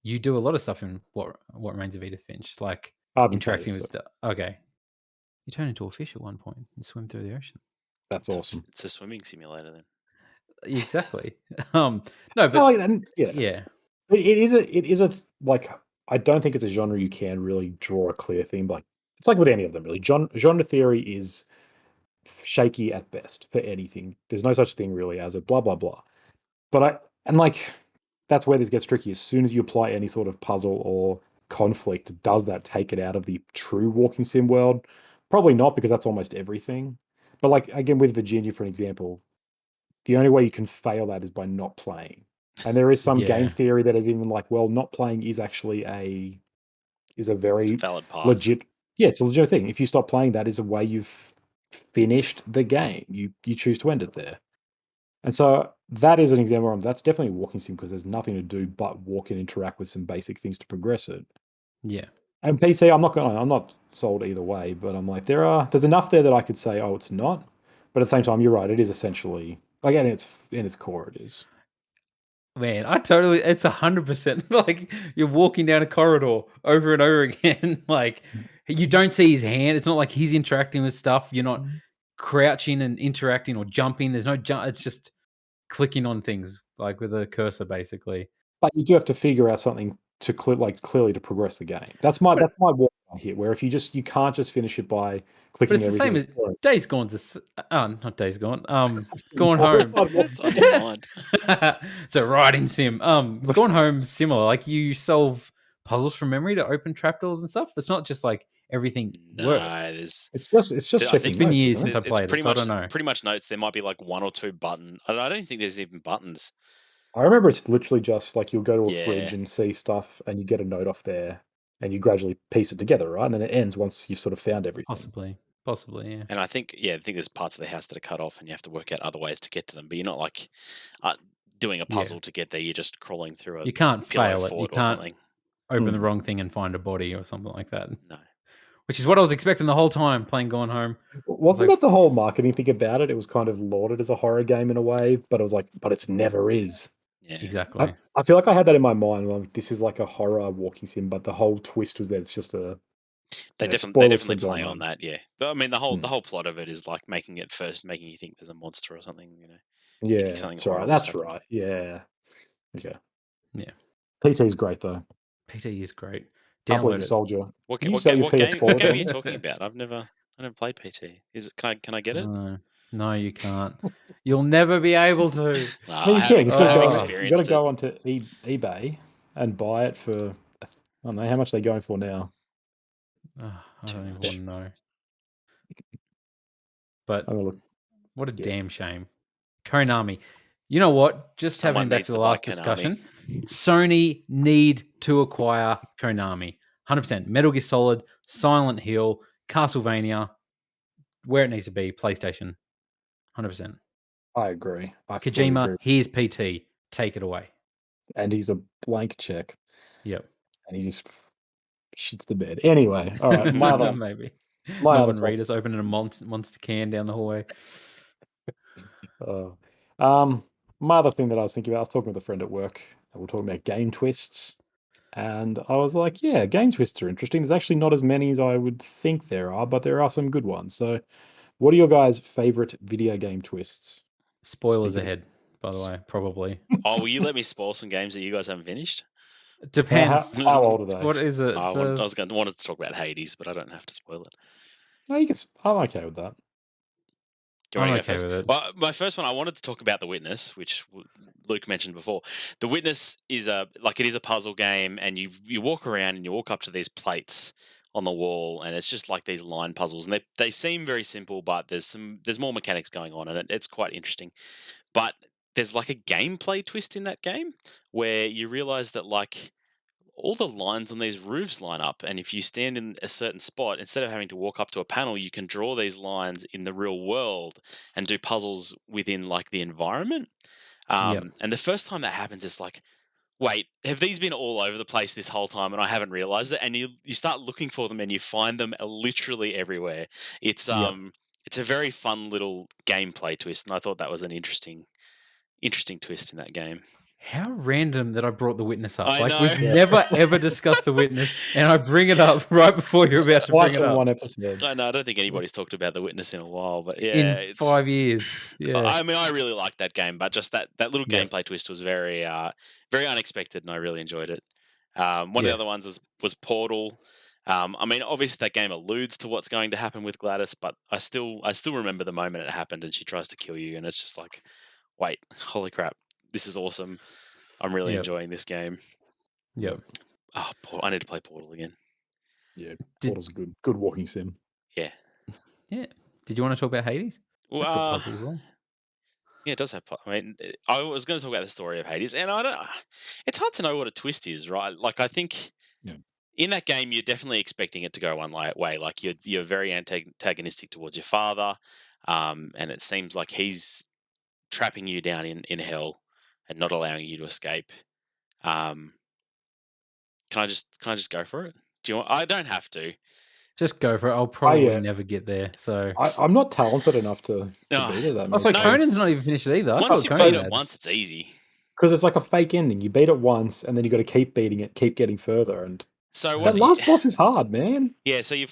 you do a lot of stuff in What Remains of Edith Finch, like I haven't played interacting it, with so stuff. Okay. You turn into a fish at one point and swim through the ocean. that's awesome. It's a swimming simulator then. Exactly. No, but Oh, and yeah. it is a I don't think it's a genre you can really draw a clear theme. It's like with any of them really. Genre theory is shaky at best for anything. There's no such thing really as a blah blah blah. But that's where this gets tricky. As soon as you apply any sort of puzzle or conflict, does that take it out of the true walking sim world? Probably not, because that's almost everything. But again, with Virginia, for an example, the only way you can fail that is by not playing. And there is some game Yeah. theory that is even not playing is actually a very Valid path. legit. Yeah, it's a legit thing. If you stop playing, that is a way you've finished the game. You choose to end it there. And so that is an example of that's definitely a walking sim because there's nothing to do but walk and interact with some basic things to progress it. Yeah. And PT, I'm not sold either way, but I'm like, there's enough there that I could say, oh, it's not. But at the same time, you're right, it is essentially in its core, it is. Man, it's 100% you're walking down a corridor over and over again. You don't see his hand. It's not like he's interacting with stuff. You're not crouching and interacting or jumping. There's no jump. It's just clicking on things with a cursor, basically. But you do have to figure out something to clearly to progress the game. That's my walk here. Where if you can't just finish it by But clicking it's the same everything. as Days Gone's. Not Days Gone. Gone Home. What's on your mind? It's a riding sim. Gone Home's similar. You solve puzzles from memory to open trapdoors and stuff. It's not just everything works. It's just checking. It's been notes, years isn't since I played it, so I don't know. Pretty much notes. There might be one or two buttons. I don't think there's even buttons. I remember it's literally just you'll go to a Yeah. fridge and see stuff, and you get a note off there, and you gradually piece it together, right? And then it ends once you've sort of found everything. Possibly, yeah. And I think there's parts of the house that are cut off, and you have to work out other ways to get to them. But you're not doing a puzzle to get there. You're just crawling through a You can't fail it. You or can't something. open the wrong thing and find a body or something like that. No. Which is what I was expecting the whole time playing Gone Home. Wasn't that the whole marketing thing about it? It was kind of lauded as a horror game in a way, but it was but it's never is. Yeah. Exactly. I feel like I had that in my mind. This is like a horror walking sim, but the whole twist was that it's just a. They definitely play on that, yeah. But I mean, the whole plot of it is making you think there's a monster or something, Yeah, that's right. That's right. Yeah. Okay. Yeah. PT is great though. PT is great. Download it, soldier. What game are you talking about? I never played PT. Can I get it? No, you can't. You'll never be able to. You can. You got to go onto eBay and buy it for. I don't know how much they're going for now. I don't even want to know. But what a damn shame. Konami. You know what? Just having back to the last discussion, Sony need to acquire Konami. 100%. Metal Gear Solid, Silent Hill, Castlevania, where it needs to be, PlayStation. 100%. I agree. Kojima, here's PT. Take it away. And he's a blank check. Yep. And he just shits the bed. Anyway, all right. My other, maybe. My Melbourne Readers opening a monster can down the hallway. My other thing that I was thinking about, I was talking with a friend at work, and we're talking about game twists. And I was like, yeah, game twists are interesting. There's actually not as many as I would think there are, but there are some good ones. So what are your guys' favorite video game twists? Spoilers ahead, by the way, probably. Oh, will you let me spoil some games that you guys haven't finished? Depends. How old are they? What is it? I wanted to talk about Hades, but I don't have to spoil it. No, I'm okay with that. I'm okay with it. Well, my first one, I wanted to talk about The Witness, which Luke mentioned before. The Witness is it is a puzzle game, and you walk around and you walk up to these plates on the wall, and it's just these line puzzles, and they seem very simple, but there's more mechanics going on, and it's quite interesting. But there's a gameplay twist in that game where you realize that all the lines on these roofs line up, and if you stand in a certain spot, instead of having to walk up to a panel, you can draw these lines in the real world and do puzzles within like the environment. And the first time that happens, it's like, wait, have these been all over the place this whole time and I haven't realized it? And you start looking for them and you find them literally everywhere. It's it's a very fun little gameplay twist, and I thought that was an interesting twist in that game. How random that I brought the witness up. I Like, know. we've never, ever discussed the witness, and I bring it up right before you're about to bring Twice it in up. one episode. I know. I don't think anybody's talked about the witness in a while, but yeah, In it's 5 years. Yeah. I mean, I really liked that game, but just that little Yeah. gameplay twist was very very unexpected, and I really enjoyed it. One of the other ones was Portal. I mean, obviously that game alludes to what's going to happen with Gladys, but I still remember the moment it happened, and she tries to kill you, and it's just like, wait, holy crap, this is awesome. I'm really enjoying this game. Yep. Oh, I need to play Portal again. Yeah, Portal's a good walking sim. Yeah. Yeah. Did you want to talk about Hades? That's got Well, puzzles on. yeah, it does have. I mean, I was going to talk about the story of Hades, and I don't. It's hard to know what a twist is, right? Like, I think in that game, you're definitely expecting it to go one way. Like, you're very antagonistic towards your father, and it seems like he's trapping you down in hell and not allowing you to escape. Can I just go for it? Do you want? I don't have to. Just go for it. I'll probably never get there. So I'm not talented enough to beat it. Also, Conan's not even finished it either. Once you beat it once, it's easy. Because it's like a fake ending. You beat it once, and then you got to keep beating it, keep getting further. And so that last boss is hard, man. Yeah, so you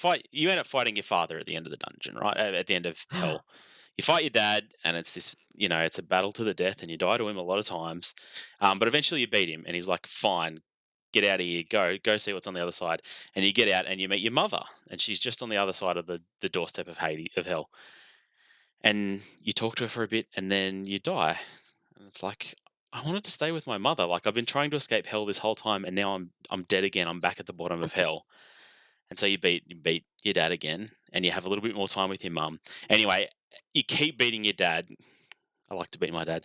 end up fighting your father at the end of the dungeon, right? At the end of hell, you fight your dad, and it's this, it's a battle to the death, and you die to him a lot of times. But eventually you beat him, and he's like, "Fine, get out of here. Go see what's on the other side." And you get out, and you meet your mother, and she's just on the other side of the doorstep of hell. And you talk to her for a bit, and then you die. And it's like, I wanted to stay with my mother. Like, I've been trying to escape hell this whole time, and now I'm dead again. I'm back at the bottom of hell. And so you beat your dad again, and you have a little bit more time with your mum. Anyway, you keep beating your dad. I like to beat my dad.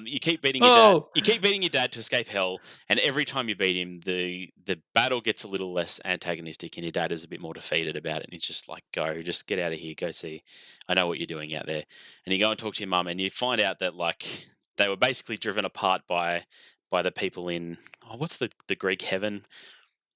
You keep beating your dad. You keep beating your dad to escape hell, and every time you beat him, the battle gets a little less antagonistic, and your dad is a bit more defeated about it. And he's just like, "Go, just get out of here. Go see. I know what you're doing out there." And you go and talk to your mum, and you find out that like they were basically driven apart by the people in what's the Greek heaven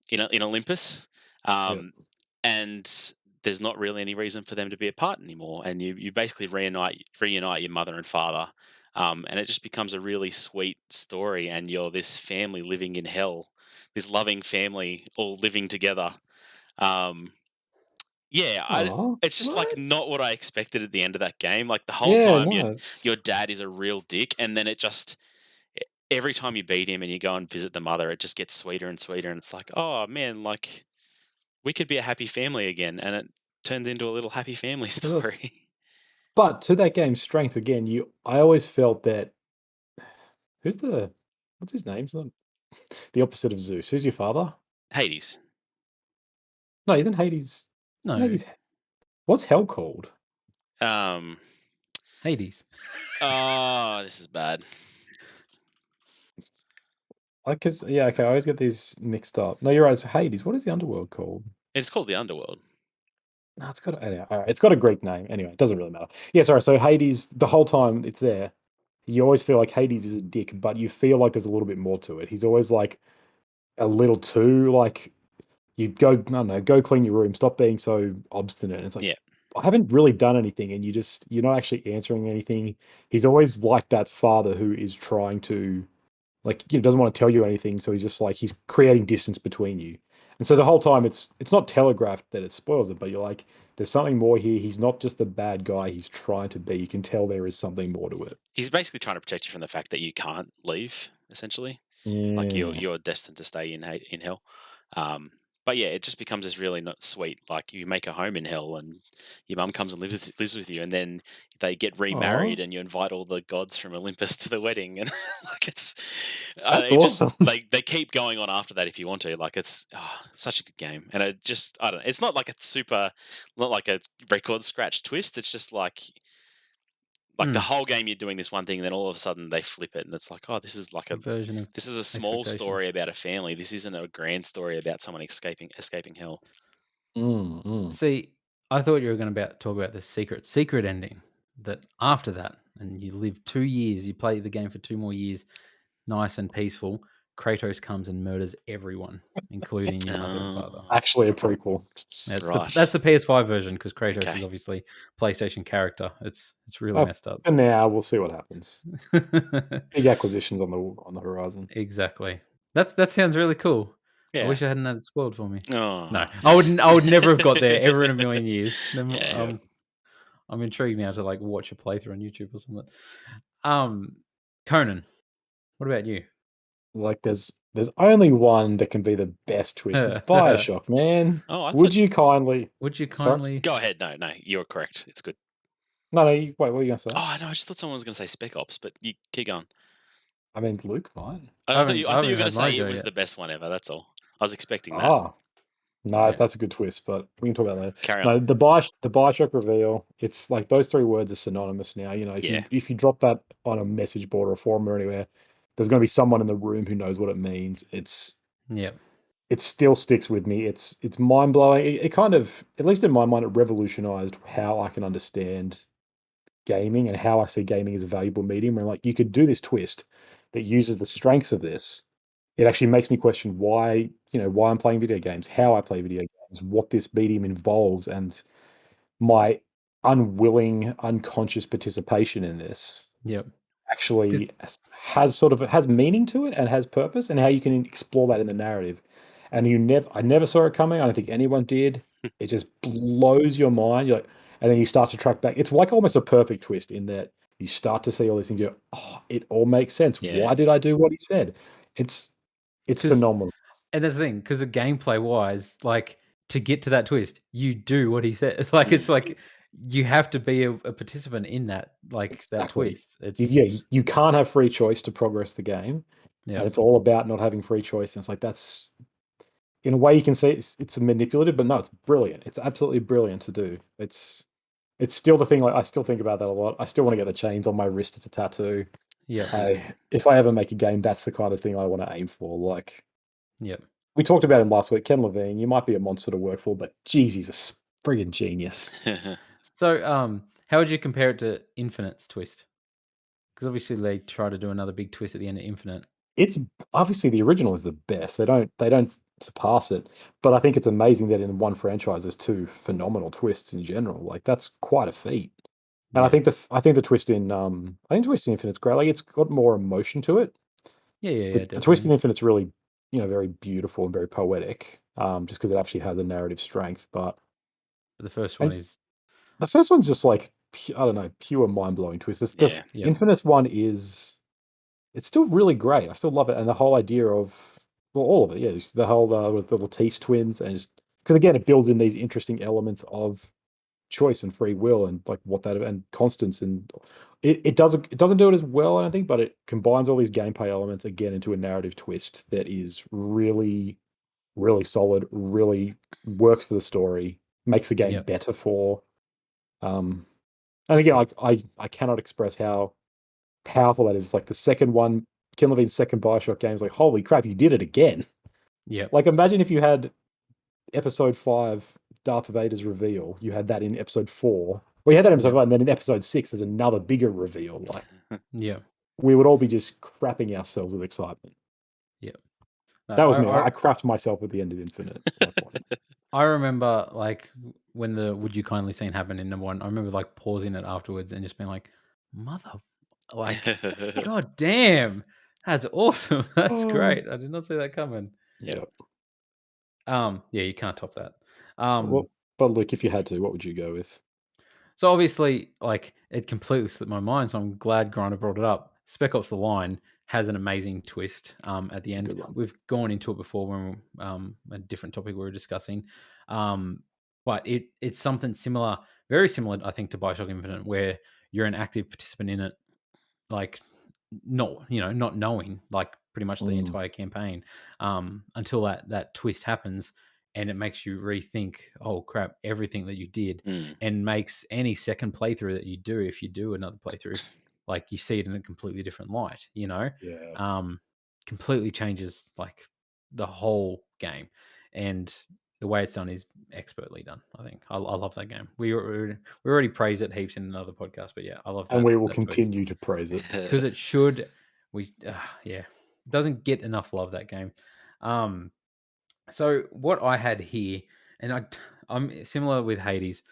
in Olympus. And there's not really any reason for them to be apart anymore. And you basically reunite your mother and father. And it just becomes a really sweet story. And you're this family living in hell, this loving family all living together. It's just like not what I expected at the end of that game. Like the whole time your dad is a real dick. And then every time you beat him and you go and visit the mother, it just gets sweeter and sweeter. And it's like, oh man, like we could be a happy family again, and it turns into a little happy family story. But to that game's strength, again, I always felt that what's his name? It's not the opposite of Zeus. Who's your father? Hades. No, isn't Hades? No. Hades. What's hell called? Hades. Oh, this is bad. I always get these mixed up. No, you're right. It's Hades. What is the underworld called? It's called the underworld. No, it's got it's got a Greek name. Anyway, it doesn't really matter. Yeah, sorry. So Hades, the whole time it's there, you always feel like Hades is a dick, but you feel like there's a little bit more to it. He's always like a little too like you go, I don't know, go clean your room, stop being so obstinate. And it's like, I haven't really done anything, and you're not actually answering anything. He's always like that father who is trying to doesn't want to tell you anything, so he's just like he's creating distance between you. And so the whole time it's not telegraphed that it spoils it, but you're like, there's something more here. He's not just the bad guy he's trying to be. You can tell there is something more to it. He's basically trying to protect you from the fact that you can't leave, essentially. Like you're destined to stay in hell. But yeah, it just becomes this really not sweet. Like you make a home in hell, and your mum comes and lives with you, and then they get remarried, and you invite all the gods from Olympus to the wedding, and like it's awesome. They keep going on after that if you want to. Like it's such a good game, and I don't know. It's not like a record scratch twist. It's just like Like the whole game, you're doing this one thing, and then all of a sudden they flip it, and it's like, oh, this is like Subversion of this is a small story expectations. about a family. This isn't a grand story about someone escaping hell. See, I thought you were going to talk about the secret ending. That after that, and you live 2 years, you play the game for 2 more years, nice and peaceful. Kratos comes and murders everyone, including your mother and father. Actually, a prequel. That's Right. the PS5 version because Kratos Okay. is obviously PlayStation character. It's really messed up. For now, we'll see what happens. Big acquisitions on the horizon. Exactly. That sounds really cool. I Yeah. wish I hadn't had it spoiled for me. Oh. No, I would never have got there ever in a million years. Yeah. I'm intrigued now to like watch a playthrough on YouTube or something. Conan, what about you? Like, there's only one that can be the best twist. It's Bioshock, man. Oh, I Would thought. you kindly? Would you Sorry? kindly? Go ahead. No, you're correct. It's good. No, wait. What were you gonna say? Oh no, I just thought someone was going to say Spec Ops, but you keep going. I mean, Luke might. I thought you were haven't going to had my say go it was yet. the best one ever. That's all. I was expecting that. Ah, no, Yeah. that's a good twist, but we can talk about that later. Carry No, on. the Bioshock reveal. It's like those 3 words are synonymous now. You know, Yeah. if you drop that on a message board or a forum or anywhere, there's going to be someone in the room who knows what it means. Yeah. It still sticks with me. It's mind blowing. It kind of, at least in my mind, it revolutionized how I can understand gaming and how I see gaming as a valuable medium. Where like you could do this twist that uses the strengths of this. It actually makes me question why I'm playing video games, how I play video games, what this medium involves, and my unwilling, unconscious participation in this Yep. actually has meaning to it and has purpose, and how you can explore that in the narrative. And I never saw it coming. I don't think anyone did. It just blows your mind. You're like, and then you start to track back. It's like almost a perfect twist in that you start to see all these things. You're, oh, it all makes sense. Yeah. Why did I do what he said? It's phenomenal. And that's the thing, because of gameplay wise, like to get to that twist, you do what he said. Like it's like you have to be a participant in that, like that Exactly. twist. It's You can't have free choice to progress the game, yeah, and it's all about not having free choice. And it's like that's, in a way, you can say it's manipulative, but no, it's brilliant. It's absolutely brilliant to do. It's still the thing. Like I still think about that a lot. I still want to get the chains on my wrist as a tattoo. yeah, If I ever make a game, that's the kind of thing I want to aim for. Like yeah. we talked about him last week, Ken Levine. You might be a monster to work for, but geez, he's a friggin' genius. So, how would you compare it to Infinite's twist? Because obviously they try to do another big twist at the end of Infinite. It's obviously the original is the best. They don't surpass it, but I think it's amazing that in one franchise there's 2 phenomenal twists in general. Like that's quite a feat. And Yeah. I think the twist in Infinite's great. Like it's got more emotion to it. Yeah, The twist in Infinite's really, very beautiful and very poetic. Just because it actually has a narrative strength. But the first one and is the first one's just like I don't know, pure mind blowing twist. The Yeah. Infinite's one is, it's still really great. I still love it, and the whole idea of, well, all of it, yeah, just the whole with the Latisse twins, and just because again, it builds in these interesting elements of choice and free will, and like what that and constants, and it doesn't do it as well, I don't think, but it combines all these gameplay elements again into a narrative twist that is really, really solid, really works for the story, makes the game Yep. better for. And again, like I cannot express how powerful that is. Like the second one, Ken Levine's second Bioshock game is like, holy crap, you did it again. yeah, Like imagine if you had episode 5, Darth Vader's reveal, you had that in episode 4. Well, you had that in episode 5, and then in episode 6, there's another bigger reveal. Like yeah. we would all be just crapping ourselves with excitement. No, That was me. I crapped myself at the end of Infinite. That's my point. I remember like when the "Would you kindly" scene happened in number 1. I remember like pausing it afterwards and just being like, "Mother, like, god damn, that's awesome. That's great. I did not see that coming." Yeah. Yeah, you can't top that. Well, but look, if you had to, what would you go with? So obviously, like it completely slipped my mind. So I'm glad Grinder brought it up. Spec Ops: The Line has an amazing twist at the It's a end. good one. We've gone into it before when a different topic we were discussing, but it's something similar, very similar, I think, to Bioshock Infinite, where you're an active participant in it, like not knowing like pretty much the entire campaign until that twist happens, and it makes you rethink, oh crap, everything that you did, Mm. and makes any second playthrough that you do, if you do another playthrough, like you see it in a completely different light, Yeah. completely changes like the whole game, and the way it's done is expertly done. I think I love that game. We already praise it heaps in another podcast, but yeah, I love And that we will that twist continue to praise it. because it should. Yeah, it doesn't get enough love, that game. So what I had here, and I'm similar with Hades.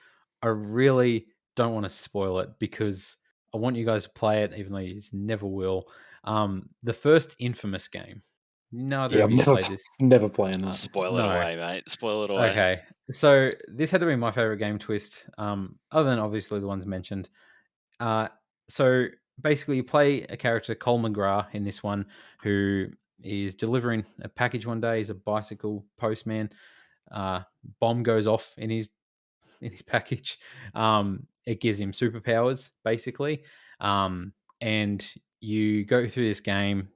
I really don't want to spoil it because I want you guys to play it, even though you never will. The first Infamous game. Neither Yeah, of I'm you never played this. never playing that. Spoil it No. away, mate. Spoil it away. Okay. So this had to be my favorite game twist. Other than obviously the ones mentioned. Uh, so basically, you play a character, Cole McGrath, in this one, who is delivering a package one day. He's a bicycle postman. Bomb goes off in his package. It gives him superpowers, basically, and you go through this game.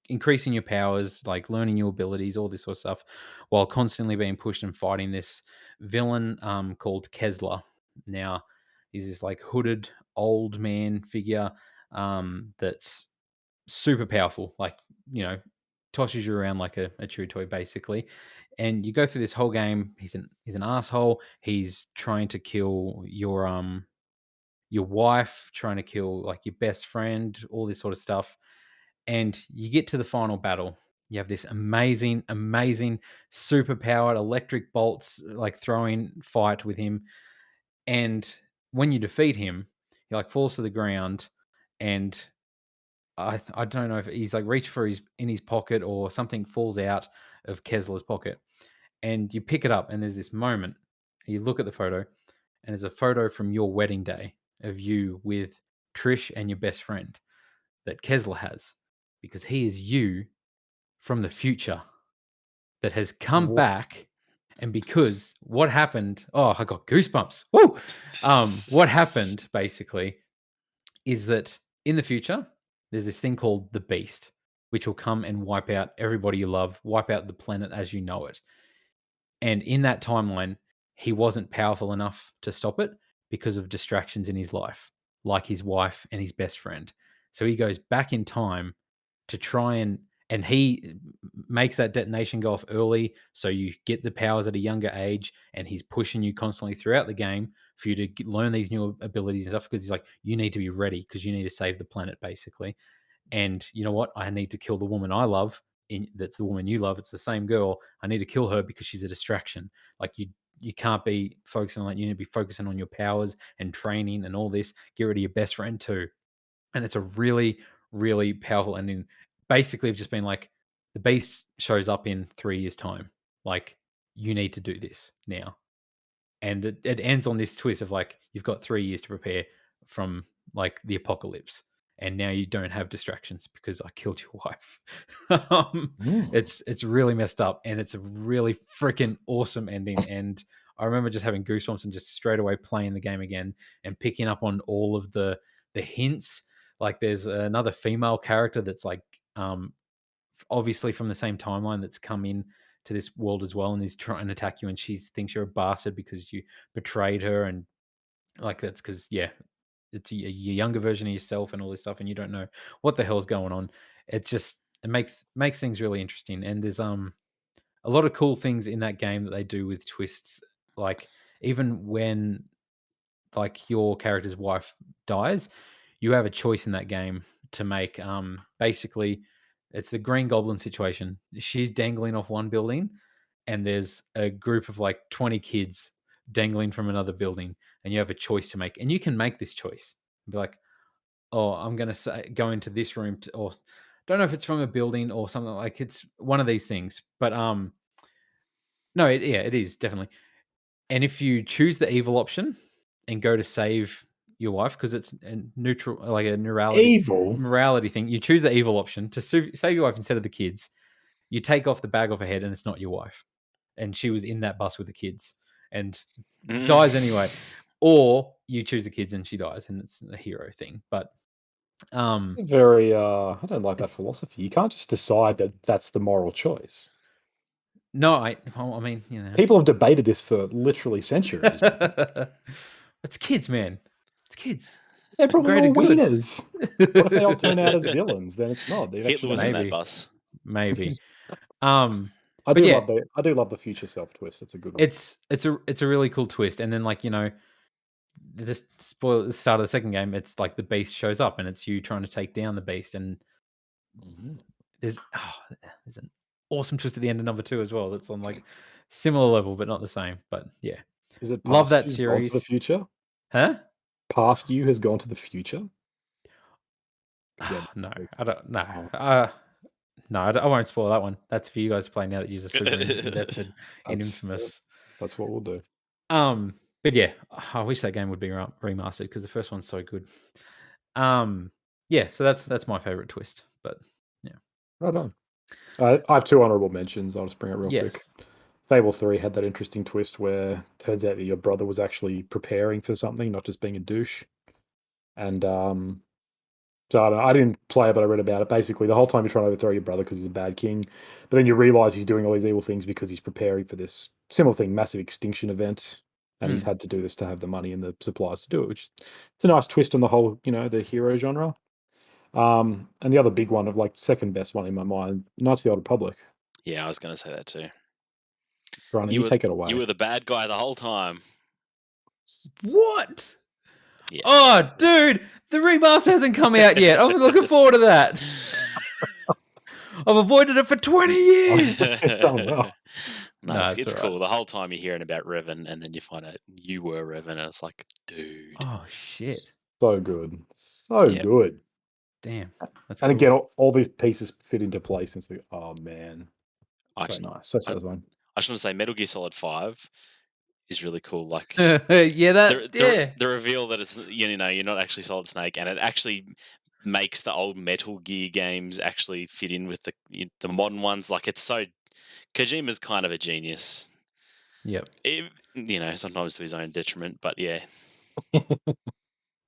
Increasing your powers, like learning new abilities, all this sort of stuff, while constantly being pushed and fighting this villain called Kessler. Now, he's this like hooded old man figure that's super powerful, like, tosses you around like a chew toy, basically. And you go through this whole game. He's an asshole. He's trying to kill your wife, trying to kill like your best friend, all this sort of stuff, and you get to the final battle. You have this amazing, amazing, super powered electric bolts like throwing fight with him. And when you defeat him, he like falls to the ground, and I don't know if he's like reached for his in his pocket or something falls out of Kessler's pocket, and you pick it up, and there's this moment. You look at the photo, and there's a photo from your wedding day of you with Trish and your best friend that Kessler has, because he is you from the future that has come What? back. And because what happened, oh, I got goosebumps. Woo! What happened basically is that in the future, there's this thing called the Beast, which will come and wipe out everybody you love, wipe out the planet as you know it. And in that timeline, he wasn't powerful enough to stop it because of distractions in his life, like his wife and his best friend. So he goes back in time to try and he makes that detonation go off early, so you get the powers at a younger age, and he's pushing you constantly throughout the game for you to learn these new abilities and stuff, because he's like, you need to be ready because you need to save the planet, basically. And you know what? I need to kill the woman I love. That's the woman you love. It's the same girl. I need to kill her because she's a distraction. Like you can't be focusing on that. You need to be focusing on your powers and training and all this. Get rid of your best friend too. And it's a really, really powerful ending. Basically, I've just been like, the beast shows up in 3 years' time. Like, you need to do this now. And it ends on this twist of like, you've got 3 years to prepare from like the apocalypse, and now you don't have distractions because I killed your wife. It's really messed up, and it's a really freaking awesome ending. And I remember just having goosebumps and just straight away playing the game again and picking up on all of the hints. Like, there's another female character that's like obviously from the same timeline, that's come in to this world as well, and is trying to attack you, and she thinks you're a bastard because you betrayed her. And like, that's because, yeah, it's a younger version of yourself and all this stuff, and you don't know what the hell's going on. It makes things really interesting. And there's a lot of cool things in that game that they do with twists. Like, even when like your character's wife dies, you have a choice in that game to make. Basically, it's the Green Goblin situation. She's dangling off one building, and there's a group of like 20 kids dangling from another building, and you have a choice to make. And you can make this choice. Be like, oh, I'm going to say go into this room, or don't know if it's from a building or something. Like, it's one of these things. But no, yeah, it is definitely. And if you choose the evil option and go to save your wife, because it's a neutral, like a Evil? morality thing, you choose the evil option to save your wife instead of the kids. You take off the bag off her head, and it's not your wife, and she was in that bus with the kids and dies anyway. Or you choose the kids and she dies, and it's a hero thing. But Very, I don't like that philosophy. You can't just decide that that's the moral choice. No, I mean, People have debated this for literally centuries. It's kids, man. It's kids. They're probably Greater all good. wieners. What if they all turn out as villains? Then it's not. They've Hitler actually was done in that Maybe. bus. Maybe. I But do yeah, love the future self twist. It's a good one. it's a really cool twist. And then the start of the second game, it's like the beast shows up and it's you trying to take down the beast. And there's an awesome twist at the end of number 2 as well. That's on like similar level, but not the same. But yeah, Is it love past that you's gone to the series. future? Huh? Past you has gone to the future? No, I don't. No, Oh. no, I won't spoil that one. That's for you guys to play now that you're super invested in Infamous. That's what we'll do. But yeah, I wish that game would be remastered because the first one's so good. Yeah, so that's my favorite twist. But yeah, Right on. I have 2 honorable mentions. I'll just bring it real quick. yes, Fable 3 had that interesting twist where turns out that your brother was actually preparing for something, not just being a douche. And so I didn't play it, but I read about it. Basically, the whole time you're trying to overthrow your brother because he's a bad king, but then you realize he's doing all these evil things because he's preparing for this similar thing, massive extinction event, and he's had to do this to have the money and the supplies to do it. Which it's a nice twist on the whole, the hero genre. And the other big one of like second best one in my mind, Knights of the Old Republic. Yeah, I was going to say that too. Brian, you take it away. You were the bad guy the whole time. What? Yeah. Oh, dude, the remaster hasn't come out yet. I'm looking forward to that. I've avoided it for 20 years. No, it's cool. The whole time you're hearing about Revan, and then you find out you were Revan, and it's like, dude. Oh shit! So good, good. Damn, that's and cool. again, all these pieces fit into place, and so oh man, so nice, so satisfying. I just want to say, Metal Gear Solid 5 is really cool. Like, the reveal that it's you're not actually Solid Snake, and it actually makes the old Metal Gear games actually fit in with the modern ones. Like, it's so Kojima's kind of a genius. Yep. Sometimes to his own detriment, but yeah.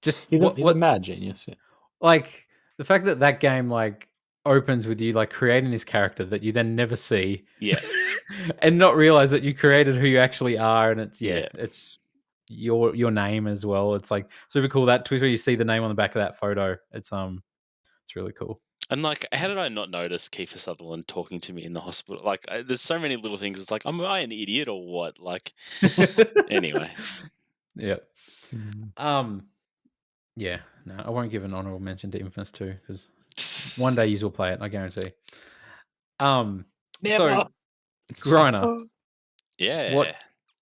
Just he's a mad genius. Yeah. Like the fact that game like opens with you like creating this character that you then never see. Yeah. And not realize that you created who you actually are, and it's it's your name as well. It's like super cool. That twist where you see the name on the back of that photo. It's really cool. And like, how did I not notice Kiefer Sutherland talking to me in the hospital? Like, there's so many little things. It's like, am I an idiot or what? Like, anyway. Yeah. Yeah. No, I won't give an honorable mention to Infamous 2 because one day you will play it. I guarantee. Never. So, Griner. Yeah.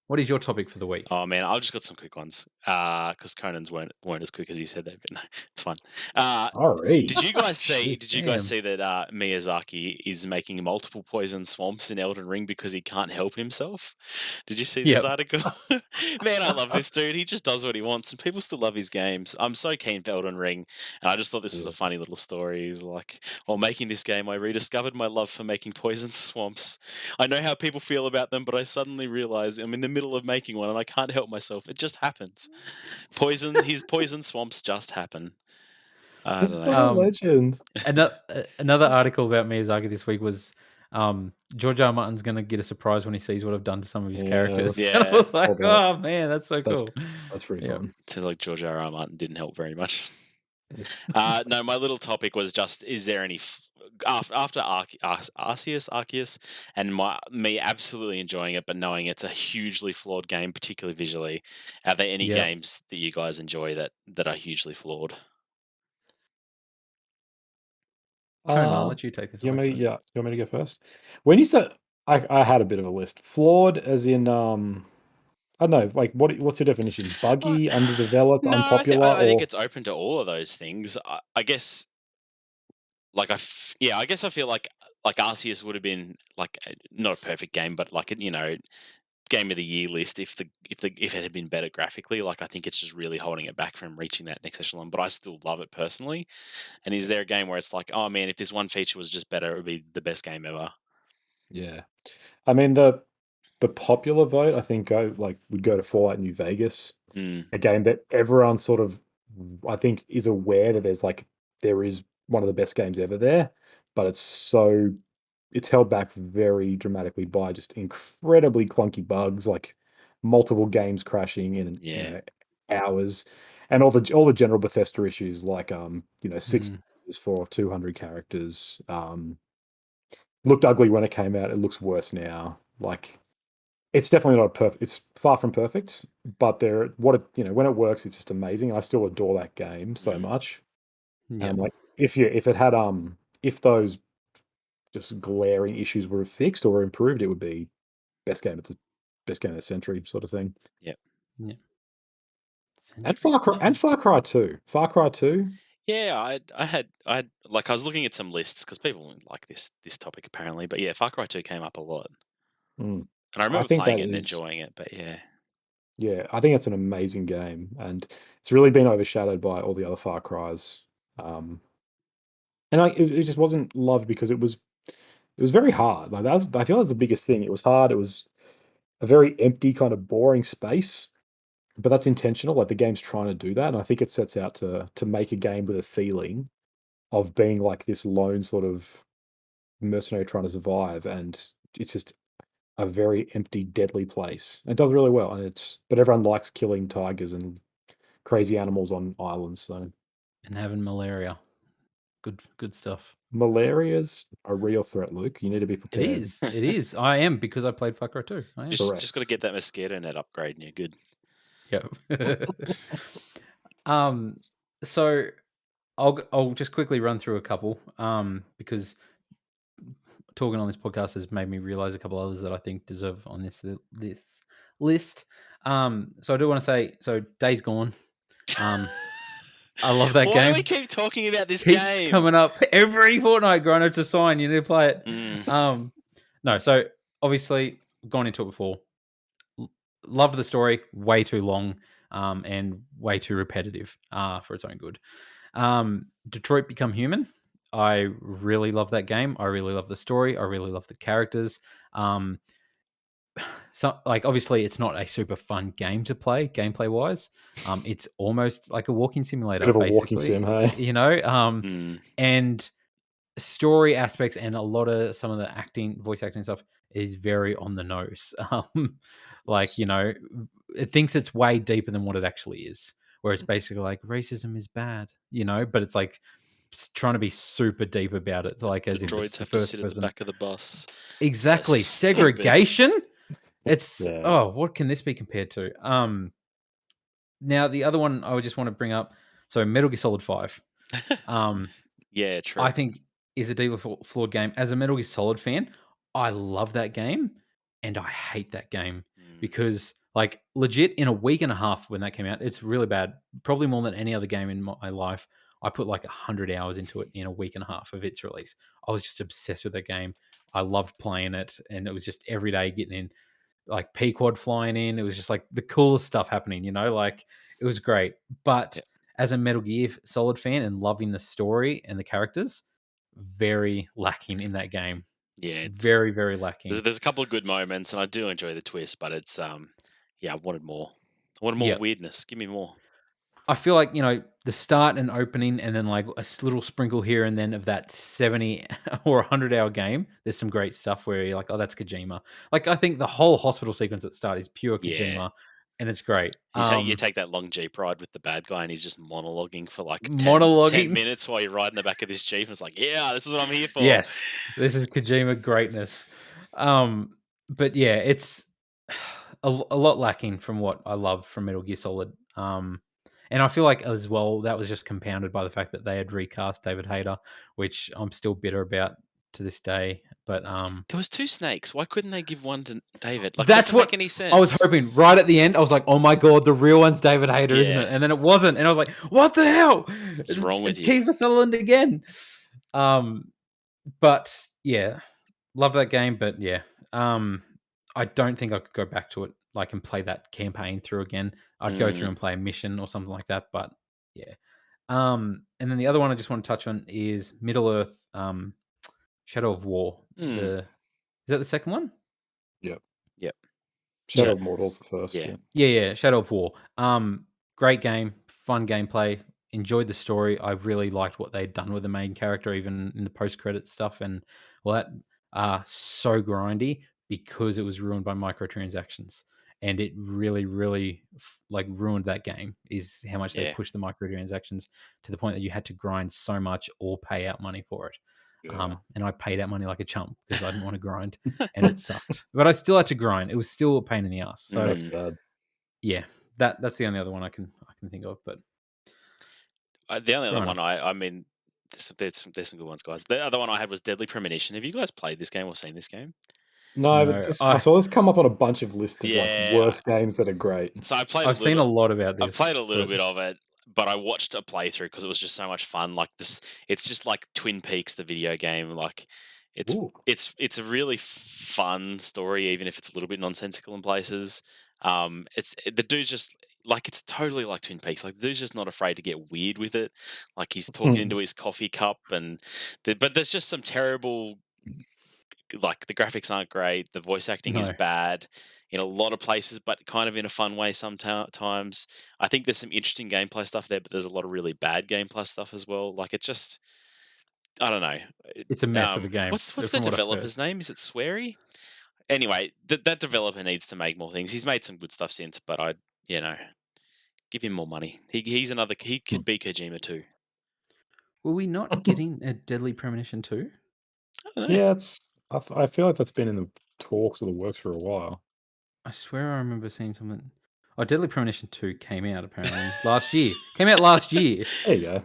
What is your topic for the week? Oh man, I've just got some quick ones. Because Conan's weren't as quick as you said that, but no, it's fun. All right. Did you guys see? Did you guys see that Miyazaki is making multiple poison swamps in Elden Ring because he can't help himself? Did you see this article? Man, I love this dude. He just does what he wants, and people still love his games. I'm so keen for Elden Ring, and I just thought this was a funny little story. He's like, while making this game, I rediscovered my love for making poison swamps. I know how people feel about them, but I suddenly realized I'm in the middle of making one and I can't help myself. It just happens. His poison swamps just happen. I don't know. Legend. Another article about Miyazaki this week was George R. R. Martin's going to get a surprise when he sees what I've done to some of his characters. Yeah. And I was like, oh man, that's so cool. That's pretty fun. Sounds like George R. R. Martin didn't help very much. No, my little topic was just: is there any after Arceus, and me absolutely enjoying it, but knowing it's a hugely flawed game, particularly visually? Are there any games that you guys enjoy that are hugely flawed? I'll let you take this. You want me to go first? When you said, I had a bit of a list. Flawed, as in I don't know, like what's your definition? Buggy, underdeveloped, unpopular? I think it's open to all of those things. I guess, like I guess I feel like Arceus would have been like not a perfect game, but like game of the year list if it had been better graphically. Like, I think it's just really holding it back from reaching that next echelon. But I still love it personally. And is there a game where it's like, oh man, if this one feature was just better, it would be the best game ever? Yeah, I mean the popular vote, I think, would go to Fallout New Vegas, a game that everyone sort of, I think, is aware that there is one of the best games ever there, but it's it's held back very dramatically by just incredibly clunky bugs, like multiple games crashing in Yeah. hours, and all the general Bethesda issues like 6 Mm, is for 200 characters. Looked ugly when it came out. It looks worse now. Like it's definitely not perfect. It's far from perfect, but when it works, it's just amazing. I still adore that game so Mm. much. And yeah. I'm like, if it had if those just glaring issues were fixed or improved, it would be best game of the best game of the century sort of thing. Yep. Yeah. And Century. Jeez. Far Cry 2. Far Cry 2. Yeah, I like I was looking at some lists because people like this topic apparently, but yeah, Far Cry 2 came up a lot, Mm. and I I remember think playing that it and is enjoying it. But yeah, Yeah, I think it's an amazing game, and it's really been overshadowed by all the other Far Cries. Um, and it just wasn't loved because it was very hard. Like I feel that's the biggest thing. It was hard. It was a very empty, kind of boring space, but that's intentional. Like the game's trying to do that, and I think it sets out to make a game with a feeling of being like this lone sort of mercenary trying to survive, and it's just a very empty, deadly place. It does really well, and but everyone likes killing tigers and crazy animals on islands. So And having malaria. Good stuff. malaria's a real threat, Luke. You need to be It prepared. is. It is. I am because I played Far Cry 2. I am. just got to Correct. get that mosquito net upgrade, and you're good. Yep. um. So I'll just quickly run through a couple. Because talking on this podcast has made me realize a couple others that I think deserve on this list. So I do want to say, so Days Gone. I love that Why do game. we keep talking about this Keeps game? coming up every fortnight. Grano to sign. You need to play it. Mm. No. So obviously gone into it before. Loved the story. Way too long. And way too repetitive. For its own good. Detroit Become Human. I really love that game. I really love the story. I really love the characters. So like obviously it's not a super fun game to play gameplay wise. It's almost like a walking simulator Bit of a walking sim, basically, hey? Mm. and story aspects and a lot of some of the voice acting stuff is very on the nose. Like it thinks it's way deeper than what it actually is, where it's basically like racism is bad, but it's like trying to be super deep about it, like The as if it's droids the have to first sit at the person. back of the bus. So Exactly. stupid. Segregation. It's Yeah. what can this be compared to? Now the other one I would just want to bring up. So Metal Gear Solid 5. Um, Yeah, true. I think is a deeply flawed game. As a Metal Gear Solid fan, I love that game, and I hate that game Mm. because, like, legit in a week and a half when that came out, it's really bad. Probably more than any other game in my life. I put like 100 hours into it in a week and a half of its release. I was just obsessed with that game. I loved playing it, and it was just every day getting in like Pequod flying in. It was just like the coolest stuff happening, like it was great. But Yeah, as a Metal Gear Solid fan and loving the story and the characters, very lacking in that game. yeah. Very, very lacking. There's a couple of good moments, and I do enjoy the twist, but it's yeah, I wanted more. I wanted more Yeah. weirdness. Give me more. I feel like, the start and opening and then like a little sprinkle here and then of that 70 or 100-hour game. There's some great stuff where you're like, oh, that's Kojima. Like, I think the whole hospital sequence at the start is pure Yeah. Kojima and it's great. You take that long Jeep ride with the bad guy, and he's just monologuing for like 10 Monologuing. minutes while you're riding the back of this Jeep. And it's like, yeah, this is what I'm here for. Yes, this is Kojima greatness. But yeah, it's a lot lacking from what I love from Metal Gear Solid. And I feel like as well that was just compounded by the fact that they had recast David Hayter, which I'm still bitter about to this day. But There was two snakes. Why couldn't they give one to David? Like, it that's doesn't make what any I was sense. hoping. Right at the end, I was like, "Oh my god, the real one's David Hayter, isn't Yeah. it?" And then it wasn't, and I was like, "What the hell? What's wrong with It's you? Kiefer Sutherland again." But yeah, love that game. But yeah, I don't think I could go back to it like and play that campaign through again. I'd go through Mm. and play a mission or something like that. But yeah, and then the other one I just want to touch on is Middle Earth, Shadow of War. Mm. Is that the second one? Yep. Yep. Shadow Yeah. of Mordor's the first. Yeah. Yeah. Yeah, Shadow of War. Great game, fun gameplay. Enjoyed the story. I really liked what they'd done with the main character, even in the post-credit stuff and all that. are so grindy because it was ruined by microtransactions. And it really, really like ruined that game is how much they Yeah. pushed the microtransactions to the point that you had to grind so much or pay out money for it. Yeah. And I paid out money like a chump because I didn't want to grind, and it sucked. But I still had to grind. It was still a pain in the ass. So That's bad. yeah, that's the only other one I can think of. But The only other Fair one I mean, there's some good ones, guys. The other one I had was Deadly Premonition. Have you guys played this game or seen this game? No, no, but I saw this come up on a bunch of lists of like Yeah, worst games that are great. so I played I've seen a lot about I this. played a little but bit of it, but I watched a playthrough because it was just so much fun. Like this, it's just like Twin Peaks, the video game. Like Ooh. it's a really fun story, even if it's a little bit nonsensical in places. The dude's just like it's totally like Twin Peaks. Like the dude's just not afraid to get weird with it. Like he's talking into his coffee cup, but there's just some terrible. Like the graphics aren't great, the voice acting is No. bad in a lot of places, but kind of in a fun way sometimes. I think there's some interesting gameplay stuff there, but there's a lot of really bad gameplay stuff as well. Like it's just, I don't know. It's a mess of a game. What's the from what I've heard. developer's name? Is it Swery? Anyway, that developer needs to make more things. He's made some good stuff since, but give him more money. He could be Kojima too. Were we not getting a Deadly Premonition 2? I don't know. Yeah, I feel like that's been in the talks or the works for a while. I swear I remember seeing something. Oh, Deadly Premonition 2 came out apparently last year. Came out last year. There you go.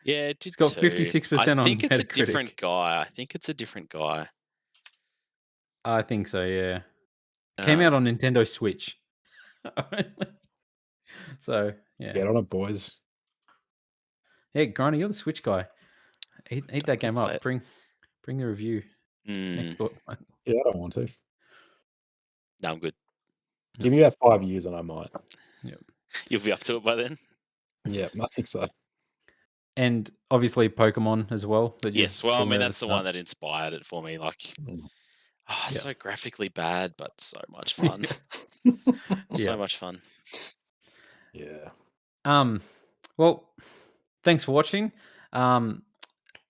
Yeah, it did. It's got too. 56% on I think it's a Metacritic. different guy. I think so, yeah. Came out on Nintendo Switch. So, yeah. Get on it, boys. Yeah, Grindy, you're the Switch guy. Eat that game play up. Bring the review. Next thought. Yeah, I don't want to. No, I'm good. Give me about 5 years and I might. You'll be up to it by then. Yeah, I think so. And obviously Pokemon as well. Yes, well, I mean that's the one that inspired it for me. Like, Yeah. so graphically bad, but so much fun. So much fun. Yeah. Well, thanks for watching.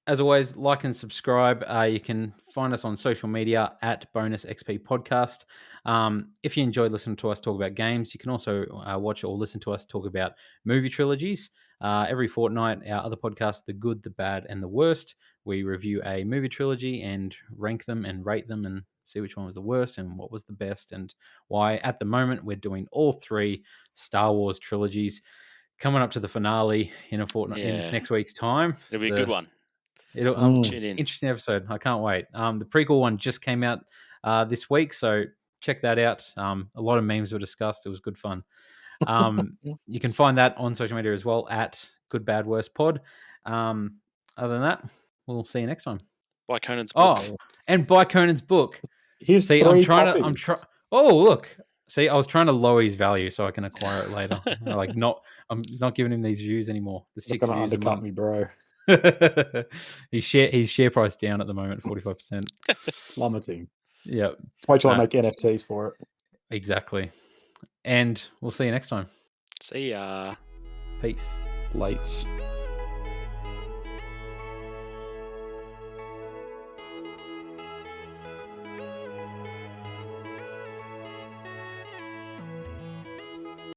As always, like and subscribe. You can find us on social media at Bonus XP Podcast. If you enjoyed listening to us talk about games, you can also watch or listen to us talk about movie trilogies. Every fortnight, our other podcast, The Good, the Bad, and the Worst, we review a movie trilogy and rank them and rate them and see which one was the worst and what was the best and why. At the moment, we're doing all three Star Wars trilogies. Coming up to the finale in a fortnight, in next week's time. It'll be a good one. It'll Tune in. Interesting episode. I can't wait. The prequel one just came out this week, so check that out. A lot of memes were discussed. It was good fun. You can find that on social media as well at Good Bad Worst Pod. Other than that, we'll see you next time. Buy Conan's book. Oh, and buy Conan's book. Here's See, three I'm trying. Oh, look. See, I was trying to lower his value so I can acquire it later. I'm not giving him these views anymore. The 6 gonna views a undercut month. me, bro. his share price down at the moment, 45%. Plummeting. Yep. Wait till I make NFTs for it. Exactly. And we'll see you next time. See ya. Peace. Lates.